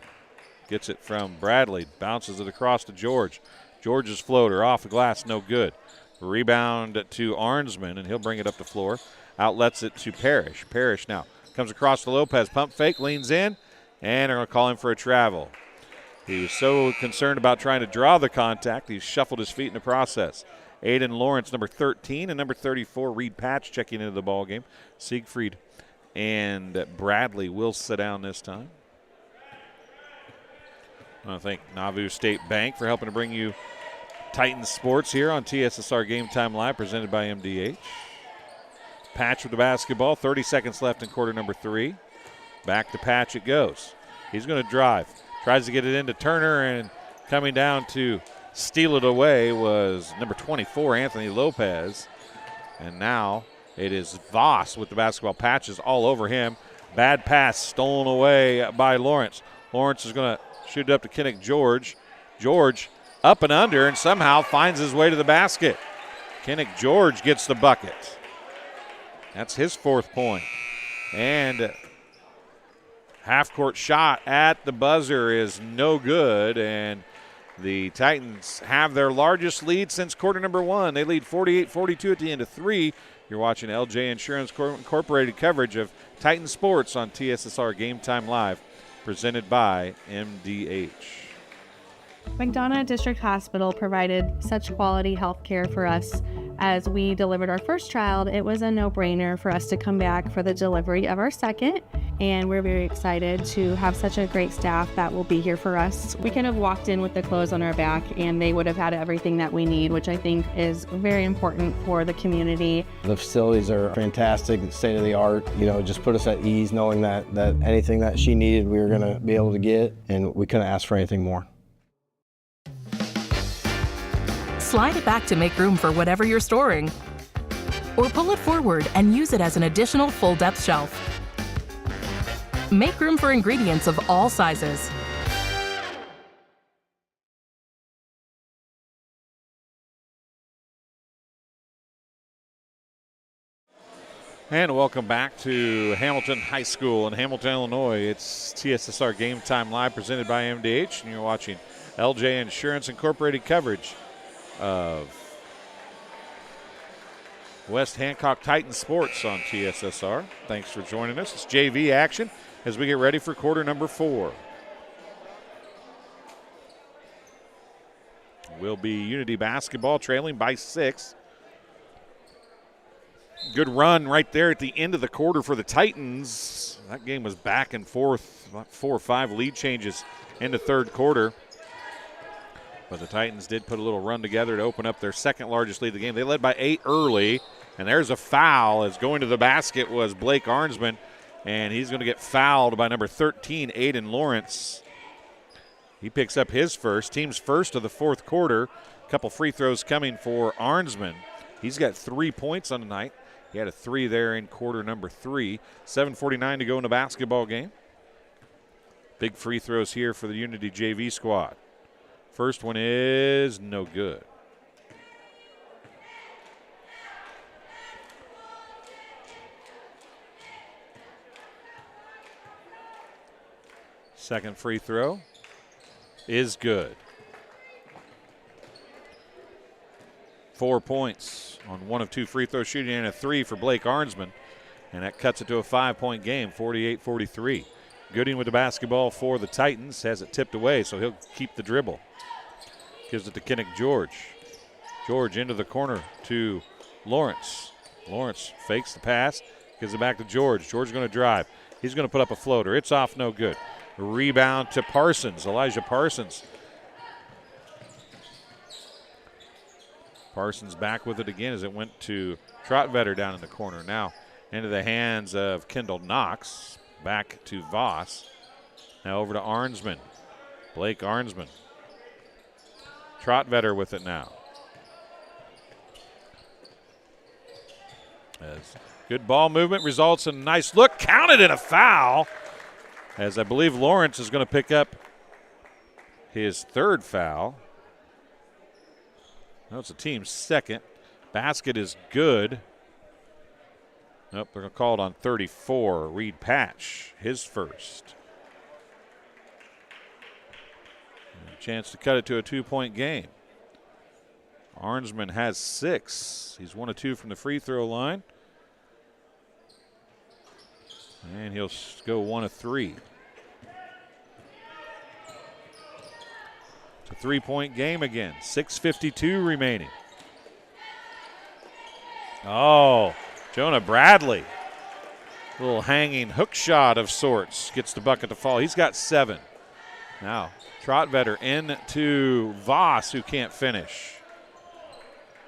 gets it from Bradley, bounces it across to George. George's floater off the glass, no good. Rebound to Arnsman, and he'll bring it up the floor. Outlets it to Parrish. Parrish now comes across to Lopez. Pump fake, leans in, and they're going to call him for a travel. He was so concerned about trying to draw the contact, he shuffled his feet in the process. Aiden Lawrence, number 13, and number 34, Reed Patch, checking into the ball game. Siegfried and Bradley will sit down this time. I want to thank Nauvoo State Bank for helping to bring you Titans Sports here on TSSR Game Time Live, presented by MDH. Patch with the basketball, 30 seconds left in quarter number 3. Back to Patch it goes. He's going to drive. Tries to get it into Turner, and coming down to steal it away was number 24, Anthony Lopez. And now it is Voss with the basketball. Patches all over him. Bad pass stolen away by Lawrence. Lawrence is going to shoot it up to Kinnick George. George up and under, and somehow finds his way to the basket. Kinnick George gets the bucket. That's his 4th point. And half-court shot at the buzzer is no good, and the Titans have their largest lead since quarter number 1. They lead 48-42 at the end of 3. You're watching LJ Insurance Incorporated coverage of Titan Sports on TSSR Game Time Live, presented by MDH. McDonough District Hospital provided such quality health care for us. As we delivered our first child, it was a no-brainer for us to come back for the delivery of our second, and we're very excited to have such a great staff that will be here for us. We could have walked in with the clothes on our back and they would have had everything that we need, which I think is very important for the community. The facilities are fantastic, state of the art, just put us at ease knowing that anything that she needed we were going to be able to get, and we couldn't ask for anything more. Slide it back to make room for whatever you're storing. Or pull it forward and use it as an additional full-depth shelf. Make room for ingredients of all sizes. And welcome back to Hamilton High School in Hamilton, Illinois. It's TSSR Game Time Live, presented by MDH, and you're watching LJ Insurance Incorporated coverage of West Hancock Titan Sports on TSSR. Thanks for joining us. It's JV action as we get ready for quarter number 4. Will be Unity basketball, trailing by 6. Good run right there at the end of the quarter for the Titans. That game was back and forth, about 4 or 5 lead changes in the third quarter. But the Titans did put a little run together to open up their second largest lead of the game. They led by 8 early, and there's a foul as going to the basket was Blake Arnsman, and he's going to get fouled by number 13, Aiden Lawrence. He picks up his first, team's first of the fourth quarter. A couple free throws coming for Arnsman. He's got 3 points on the night. He had a 3 there in quarter number 3. 7:49 to go in the basketball game. Big free throws here for the Unity JV squad. First one is no good. Second free throw is good. 4 points on 1 of 2 free throw shooting and a 3 for Blake Arnsman. And that cuts it to a 5-point game, 48-43. Gooding with the basketball for the Titans, has it tipped away, so he'll keep the dribble. Gives it to Kinnick George. George into the corner to Lawrence. Lawrence fakes the pass, gives it back to George. George going to drive. He's going to put up a floater. It's off, no good. Rebound to Parsons, Elijah Parsons. Parsons back with it again as it went to Trotvetter down in the corner. Now into the hands of Kendall Knox. Back to Voss. Now over to Arnsman. Blake Arnsman. Trotvetter with it now. As good ball movement results in a nice look. Counted in a foul. As I believe Lawrence is going to pick up his third foul. That's a team second. Basket is good. Nope, they're going to call it on 34. Reed Patch, his first. And a chance to cut it to a 2-point game. Arnsman has 6. He's 1 of 2 from the free throw line. And he'll go 1 of 3. It's a 3-point game again. 6:52 remaining. Oh, Jonah Bradley. A little hanging hook shot of sorts. Gets the bucket to fall. He's got 7. Now, Trotvetter into Voss, who can't finish.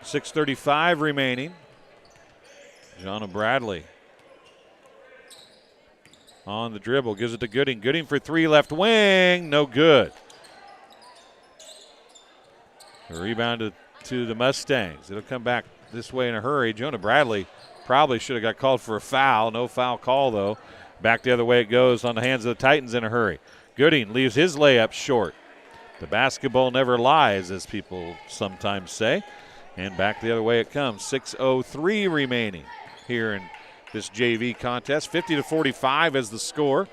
6:35 remaining. Jonah Bradley on the dribble. Gives it to Gooding. Gooding for 3 left wing. No good. The rebound to the Mustangs. It'll come back this way in a hurry. Jonah Bradley probably should have got called for a foul. No foul call, though. Back the other way it goes on the hands of the Titans in a hurry. Gooding leaves his layup short. The basketball never lies, as people sometimes say. And back the other way it comes. 6:03 remaining here in this JV contest. 50-45 is the score.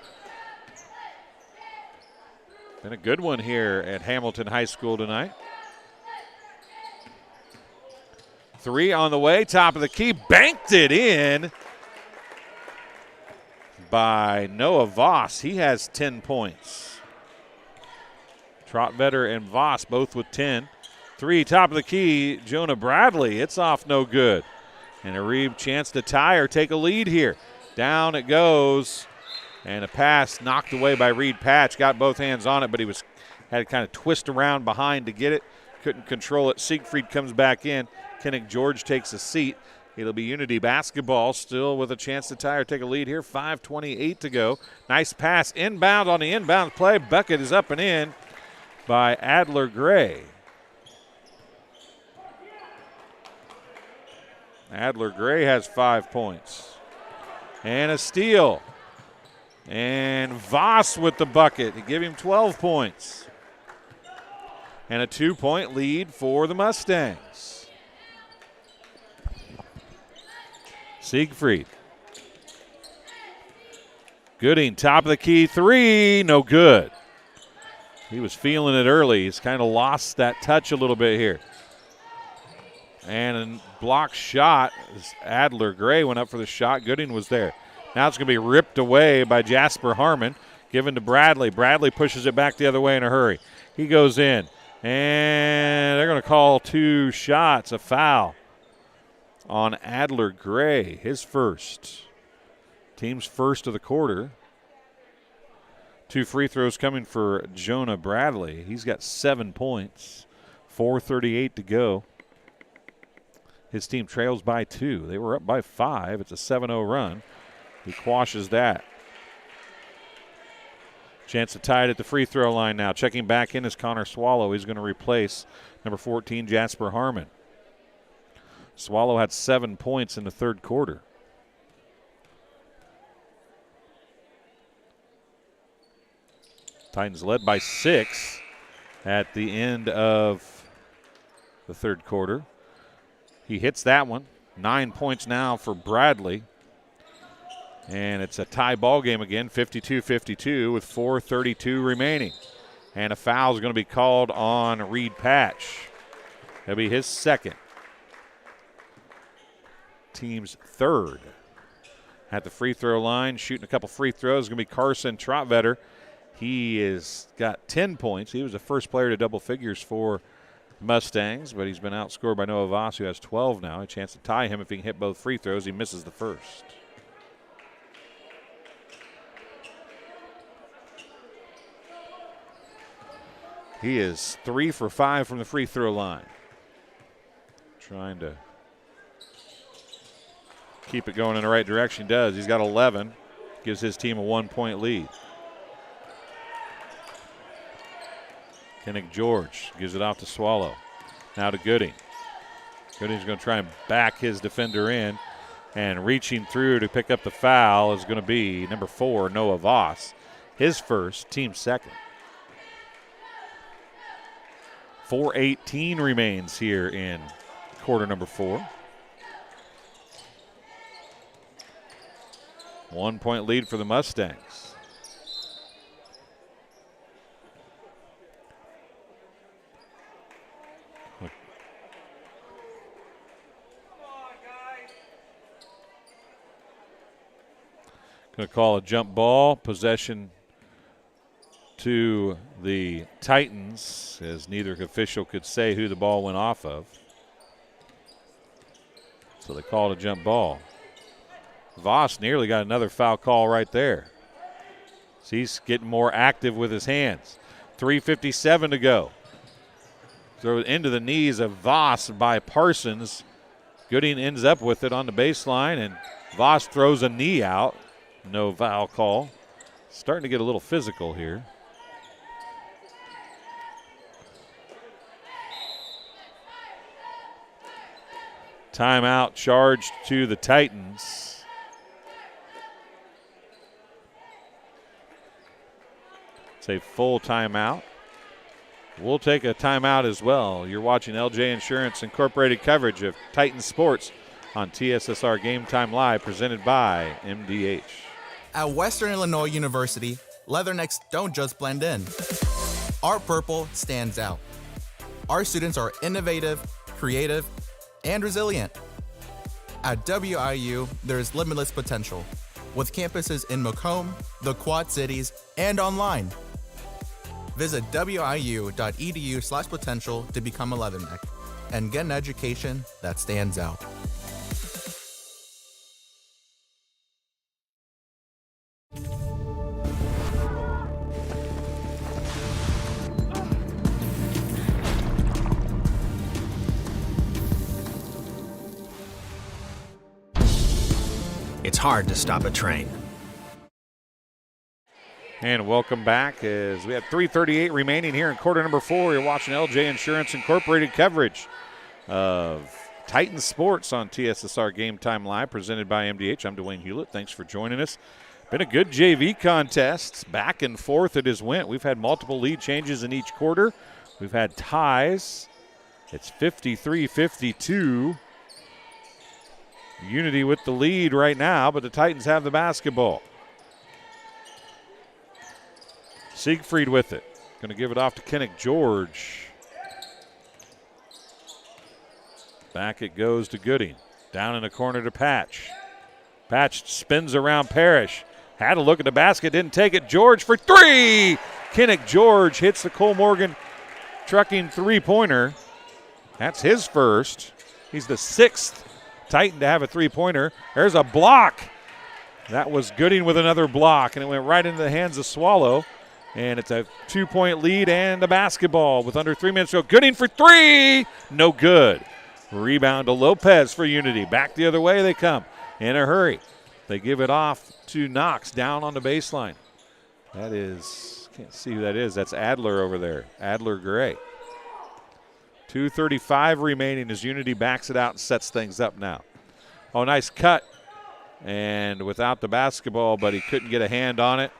Been a good one here at Hamilton High School tonight. 3 on the way, top of the key, banked it in by Noah Voss. He has 10 points. Trotvetter and Voss both with 10. 3, top of the key, Jonah Bradley. It's off no good. And a Reeb chance to tie or take a lead here. Down it goes. And a pass knocked away by Reed Patch. Got both hands on it, but had to kind of twist around behind to get it. Couldn't control it. Siegfried comes back in. Kennick George takes a seat. It'll be Unity basketball still with a chance to tie or take a lead here. 5:28 to go. Nice pass inbound on the inbound play. Bucket is up and in by Adler Gray. Adler Gray has 5 points. And a steal. And Voss with the bucket to give him 12 points. And a 2-point lead for the Mustangs. Siegfried. Gooding, top of the key, 3, no good. He was feeling it early. He's kind of lost that touch a little bit here. And a block shot as Adler Gray went up for the shot. Gooding was there. Now it's going to be ripped away by Jasper Harmon, given to Bradley. Bradley pushes it back the other way in a hurry. He goes in, and they're going to call 2 shots, a foul on Adler Gray, his first. Team's first of the quarter. 2 free throws coming for Jonah Bradley. He's got 7 points, 4:38 to go. His team trails by 2. They were up by 5. It's a 7-0 run. He quashes that. Chance to tie it at the free throw line now. Checking back in is Connor Swallow. He's going to replace number 14, Jasper Harmon. Swallow had 7 points in the third quarter. Titans led by 6 at the end of the third quarter. He hits that one. 9 points now for Bradley. And it's a tie ball game again, 52-52 with 4:32 remaining. And a foul is going to be called on Reed Patch. That'll be his second. Team's third. At the free throw line, shooting a couple free throws, is going to be Carson Trotvetter. He has got 10 points. He was the first player to double figures for Mustangs, but he's been outscored by Noah Voss, who has 12 now. A chance to tie him if he can hit both free throws. He misses the first. He is 3 for 5 from the free throw line. Trying to keep it going in the right direction. He does. He's got 11. Gives his team a 1-point lead. Kennick George gives it off to Swallow. Now to Gooding. Gooding's going to try and back his defender in. And reaching through to pick up the foul is going to be number 4, Noah Voss. His first, team second. 4:18 remains here in quarter number 4. 1 point lead for the Mustangs. Going to call a jump ball, possession to the Titans, as neither official could say who the ball went off of. So they called a jump ball. Voss nearly got another foul call right there. So he's getting more active with his hands. 3:57 to go. Throw it into the knees of Voss by Parsons. Gooding ends up with it on the baseline, and Voss throws a knee out. No foul call. Starting to get a little physical here. Timeout charged to the Titans. It's a full timeout. We'll take a timeout as well. You're watching LJ Insurance Incorporated coverage of Titan Sports on TSSR Game Time Live, presented by MDH. At Western Illinois University, leathernecks don't just blend in. Our purple stands out. Our students are innovative, creative, and resilient. At WIU, there's limitless potential, with campuses in Macomb, the Quad Cities, and online. Visit wiu.edu/potential to become a leatherneck and get an education that stands out. It's hard to stop a train. And welcome back as we have 3:38 remaining here in quarter number 4. You're watching LJ Insurance Incorporated coverage of Titan Sports on TSSR Game Time Live, presented by MDH. I'm Dwayne Hulett. Thanks for joining us. Been a good JV contest. Back and forth it has went. We've had multiple lead changes in each quarter. We've had ties. It's 53-52. Unity with the lead right now, but the Titans have the basketball. Siegfried with it. Going to give it off to Kennick George. Back it goes to Gooding. Down in the corner to Patch. Patch spins around Parrish. Had a look at the basket, didn't take it. George for three! Kennick George hits the Cole Morgan Trucking three-pointer. That's his first. He's the 6th Titan to have a three-pointer. There's a block. That was Gooding with another block, and it went right into the hands of Swallow. And it's a 2-point lead and a basketball with under 3 minutes to go. Gooding for three. No good. Rebound to Lopez for Unity. Back the other way they come in a hurry. They give it off to Knox down on the baseline. That is, can't see who that is. That's Adler over there. Adler Gray. 2:35 remaining as Unity backs it out and sets things up now. Oh, nice cut. And without the basketball, but he couldn't get a hand on it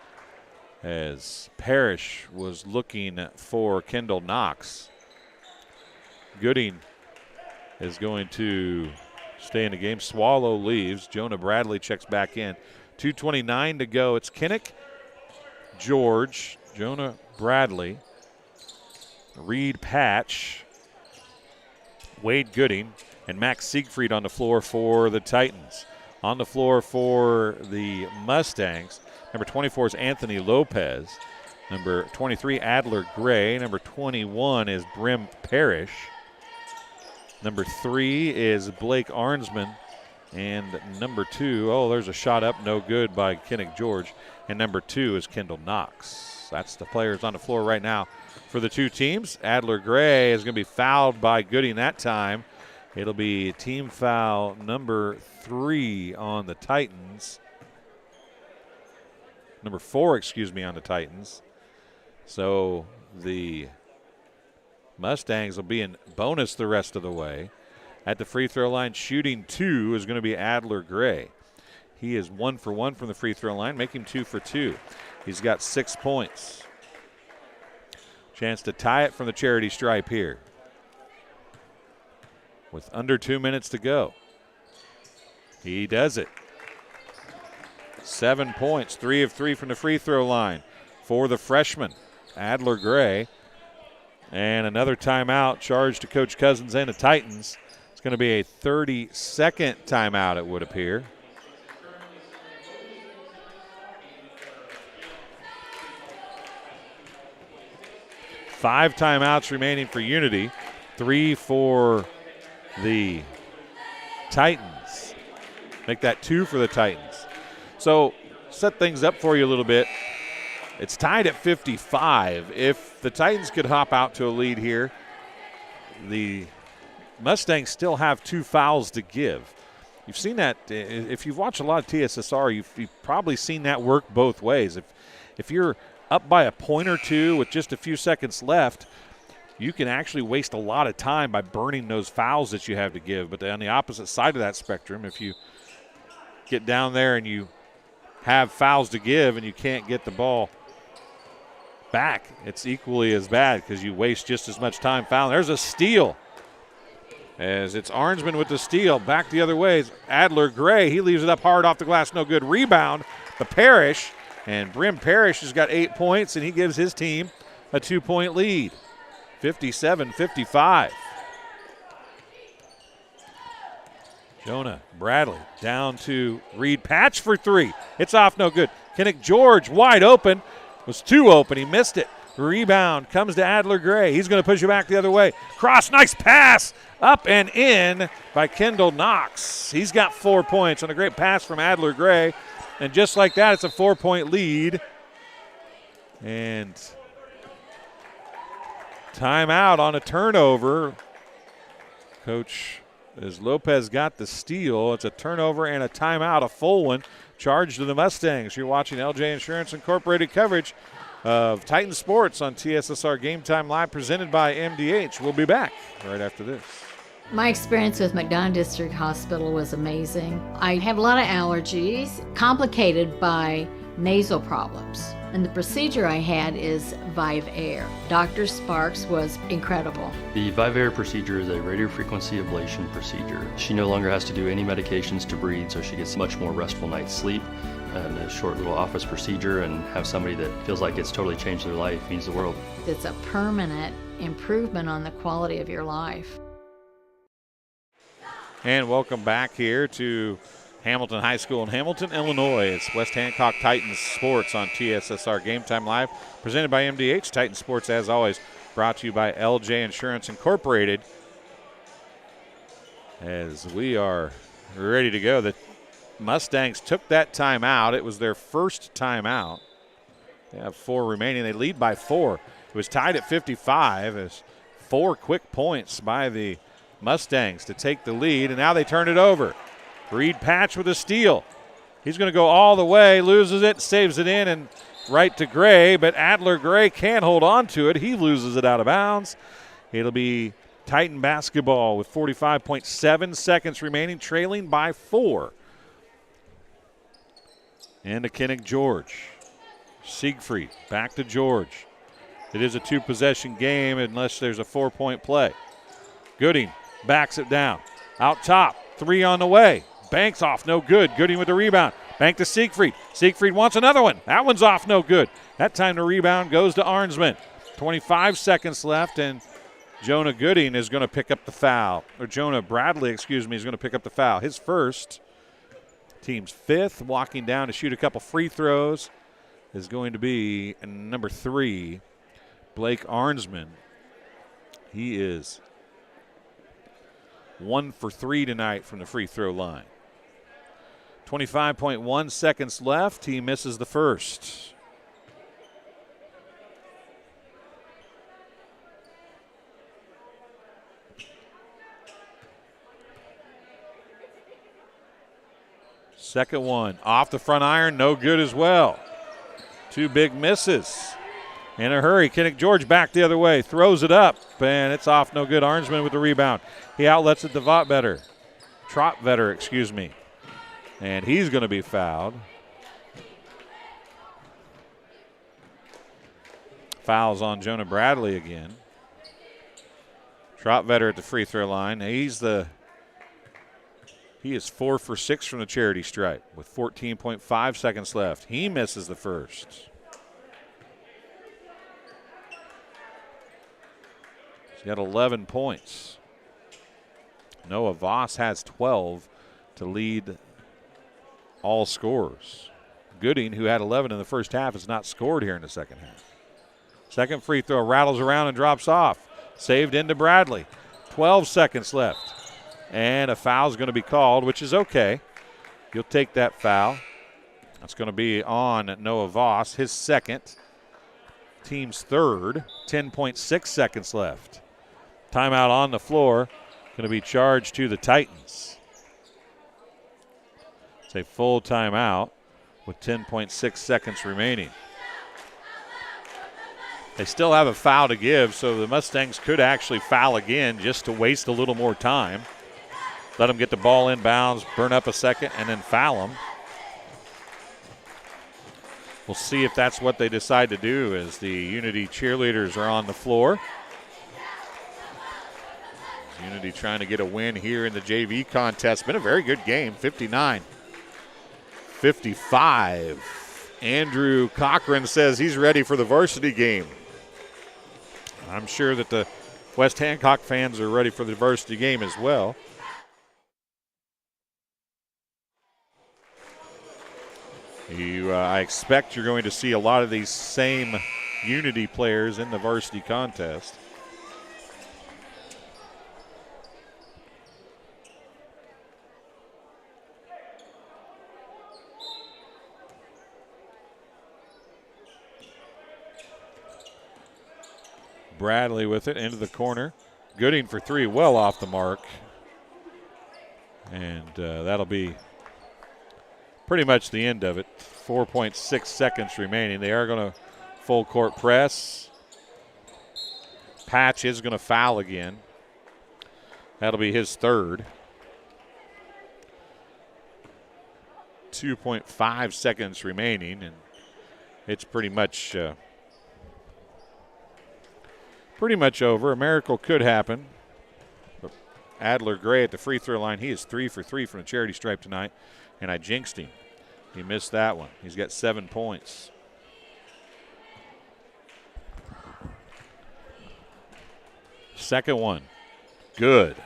as Parrish was looking for Kendall Knox. Gooding is going to stay in the game. Swallow leaves. Jonah Bradley checks back in. 2:29 to go. It's Kennick, George, Jonah Bradley, Reed Patch, Wade Gooding, and Max Siegfried on the floor for the Titans. On the floor for the Mustangs, number 24 is Anthony Lopez. Number 23, Adler Gray. Number 21 is Brim Parrish. Number 3 is Blake Arnsman. And number 2, oh, there's a shot up, no good by Kennick George. And number 2 is Kendall Knox. That's the players on the floor right now for the two teams. Adler Gray is going to be fouled by Gooding that time. It'll be team foul number 3 on the Titans. Number 4, on the Titans. So the Mustangs will be in bonus the rest of the way. At the free throw line, shooting 2 is going to be Adler Gray. He is 1 for 1 from the free throw line. Make him 2 for 2. He's got 6 points. Chance to tie it from the charity stripe here with under 2 minutes to go. He does it. 7 points, 3 of 3 from the free throw line for the freshman, Adler Gray. And another timeout charged to Coach Cousins and the Titans. It's going to be a 30-second timeout, it would appear. Five timeouts remaining for Unity, 3 for the Titans. Make that 2 for the Titans. So set things up for you a little bit. It's tied at 55. If the Titans could hop out to a lead here, the Mustangs still have 2 fouls to give. You've seen that. If you've watched a lot of TSSR, you've probably seen that work both ways. If you're up by a point or two with just a few seconds left, you can actually waste a lot of time by burning those fouls that you have to give. But on the opposite side of that spectrum, if you get down there and you have fouls to give and you can't get the ball back, it's equally as bad because you waste just as much time fouling. There's a steal as it's Arnsman with the steal. Back the other way is Adler Gray. He leaves it up hard off the glass. No good. Rebound, the Parrish. And Brim Parrish has got 8 points, and he gives his team a 2-point lead, 57-55. Jonah Bradley down to Reed Patch for 3. It's off, no good. Kinnick George wide open. Was too open. He missed it. Rebound comes to Adler Gray. He's going to push it back the other way. Cross, nice pass. Up and in by Kendall Knox. He's got 4 points on a great pass from Adler Gray. And just like that, it's a 4-point lead. And timeout on a turnover. Coach, as Lopez got the steal, it's a turnover and a timeout, a full one, charged to the Mustangs. You're watching LJ Insurance Incorporated coverage of Titan Sports on TSSR Game Time Live, presented by MDH. We'll be back right after this. My experience with McDonough District Hospital was amazing. I have a lot of allergies, complicated by nasal problems. And the procedure I had is Vive Air. Dr. Sparks was incredible. The Vive Air procedure is a radiofrequency ablation procedure. She no longer has to do any medications to breathe, so she gets much more restful night's sleep. And a short little office procedure, and have somebody that feels like it's totally changed their life means the world. It's a permanent improvement on the quality of your life. And welcome back here to Hamilton High School in Hamilton, Illinois. It's West Hancock Titans Sports on TSSR Game Time Live, presented by MDH. Titan Sports, as always, brought to you by LJ Insurance Incorporated. As we are ready to go, the Mustangs took that timeout. It was their first timeout. They have 4 remaining. They lead by 4. It was tied at 55 as 4 quick points by the Mustangs to take the lead, and now they turn it over. Reed Patch with a steal. He's going to go all the way, loses it, saves it in, and right to Gray, but Adler Gray can't hold on to it. He loses it out of bounds. It'll be Titan basketball with 45.7 seconds remaining, trailing by 4. And to Kinnick George. Siegfried back to George. It is a 2-possession game unless there's a 4-point play. Gooding backs it down. Out top, 3 on the way. Banks off, no good. Gooding with the rebound. Bank to Siegfried. Siegfried wants another one. That one's off, no good. That time the rebound goes to Arnsman. 25 seconds left, and Jonah Gooding is going to pick up the foul. Or Jonah Bradley, is going to pick up the foul. His first, team's 5th. Walking down to shoot a couple free throws is going to be number 3, Blake Arnsman. He is 1 for 3 tonight from the free throw line. 25.1 seconds left. He misses the first. Second one off the front iron, no good as well. 2 big misses. In a hurry, Kinnick George back the other way, throws it up, and it's off, no good. Arnsman with the rebound. He outlets it to Trotvetter, and he's going to be fouled. Fouls on Jonah Bradley again. Trottvetter at the free throw line. He is 4 for 6 from the charity stripe with 14.5 seconds left. He misses the first. He's got 11 points. Noah Voss has 12 to lead all scorers. Gooding, who had 11 in the first half, has not scored here in the second half. Second free throw rattles around and drops off. Saved into Bradley. 12 seconds left. And a foul is going to be called, which is okay. You'll take that foul. That's going to be on Noah Voss, his second. Team's third. 10.6 seconds left. Timeout on the floor. Going to be charged to the Titans. It's a full timeout with 10.6 seconds remaining. They still have a foul to give, so the Mustangs could actually foul again just to waste a little more time. Let them get the ball inbounds, burn up a second, and then foul them. We'll see if that's what they decide to do as the Unity cheerleaders are on the floor. Unity trying to get a win here in the JV contest. Been a very good game, 59-55. Andrew Cochran says he's ready for the varsity game. I'm sure that the West Hancock fans are ready for the varsity game as well. I expect you're going to see a lot of these same Unity players in the varsity contest. Bradley with it into the corner. Gooding for three, well off the mark. And that'll be pretty much the end of it. 4.6 seconds remaining. They are going to full court press. Patch is going to foul again. That'll be his third. 2.5 seconds remaining, and it's pretty much over. A miracle could happen. But Adler Gray at the free throw line. He is 3 for 3 from the charity stripe tonight, and I jinxed him. He missed that one. He's got 7 points. Second one, good.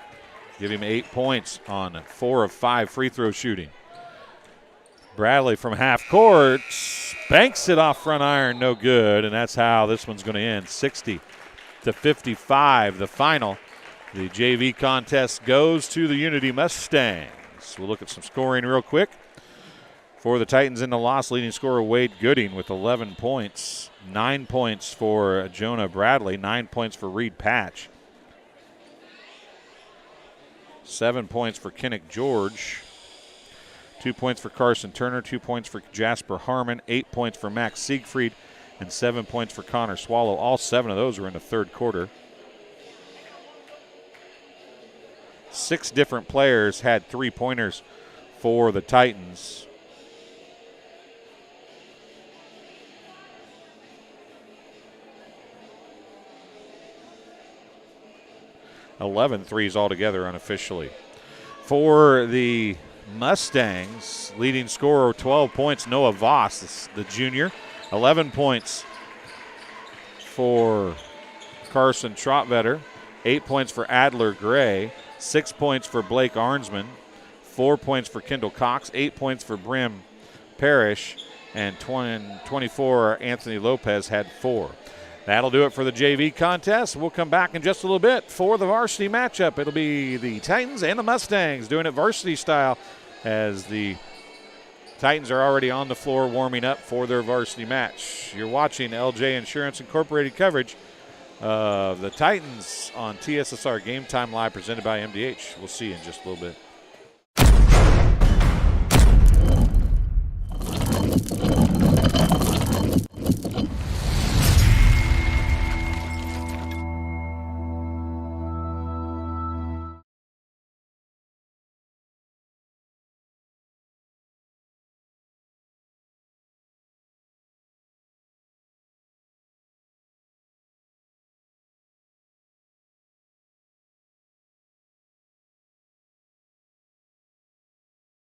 Give him 8 points on 4 of 5 free throw shooting. Bradley from half court banks it off front iron, no good, and that's how this one's going to end. 60-55, the final. The JV contest goes to the Unity Mustangs. We'll look at some scoring real quick. For the Titans in the loss, leading scorer Wade Gooding with 11 points. 9 points for Jonah Bradley, 9 points for Reed Patch. 7 points for Kennick George. 2 points for Carson Turner, 2 points for Jasper Harmon, 8 points for Max Siegfried, and 7 points for Connor Swallow. All 7 of those were in the third quarter. 6 different players had 3-pointers for the Titans. $11 threes altogether unofficially. For the Mustangs, leading scorer 12 points, Noah Voss, the junior. 11 points for Carson Trottvetter. 8 points for Adler Gray. 6 points for Blake Arnsman. 4 points for Kendall Cox. 8 points for Brim Parrish. And 24, Anthony Lopez had 4. That'll do it for the JV contest. We'll come back in just a little bit for the varsity matchup. It'll be the Titans and the Mustangs doing it varsity style as the Titans are already on the floor warming up for their varsity match. You're watching LJ Insurance Incorporated coverage of the Titans on TSSR Game Time Live presented by MDH. We'll see you in just a little bit.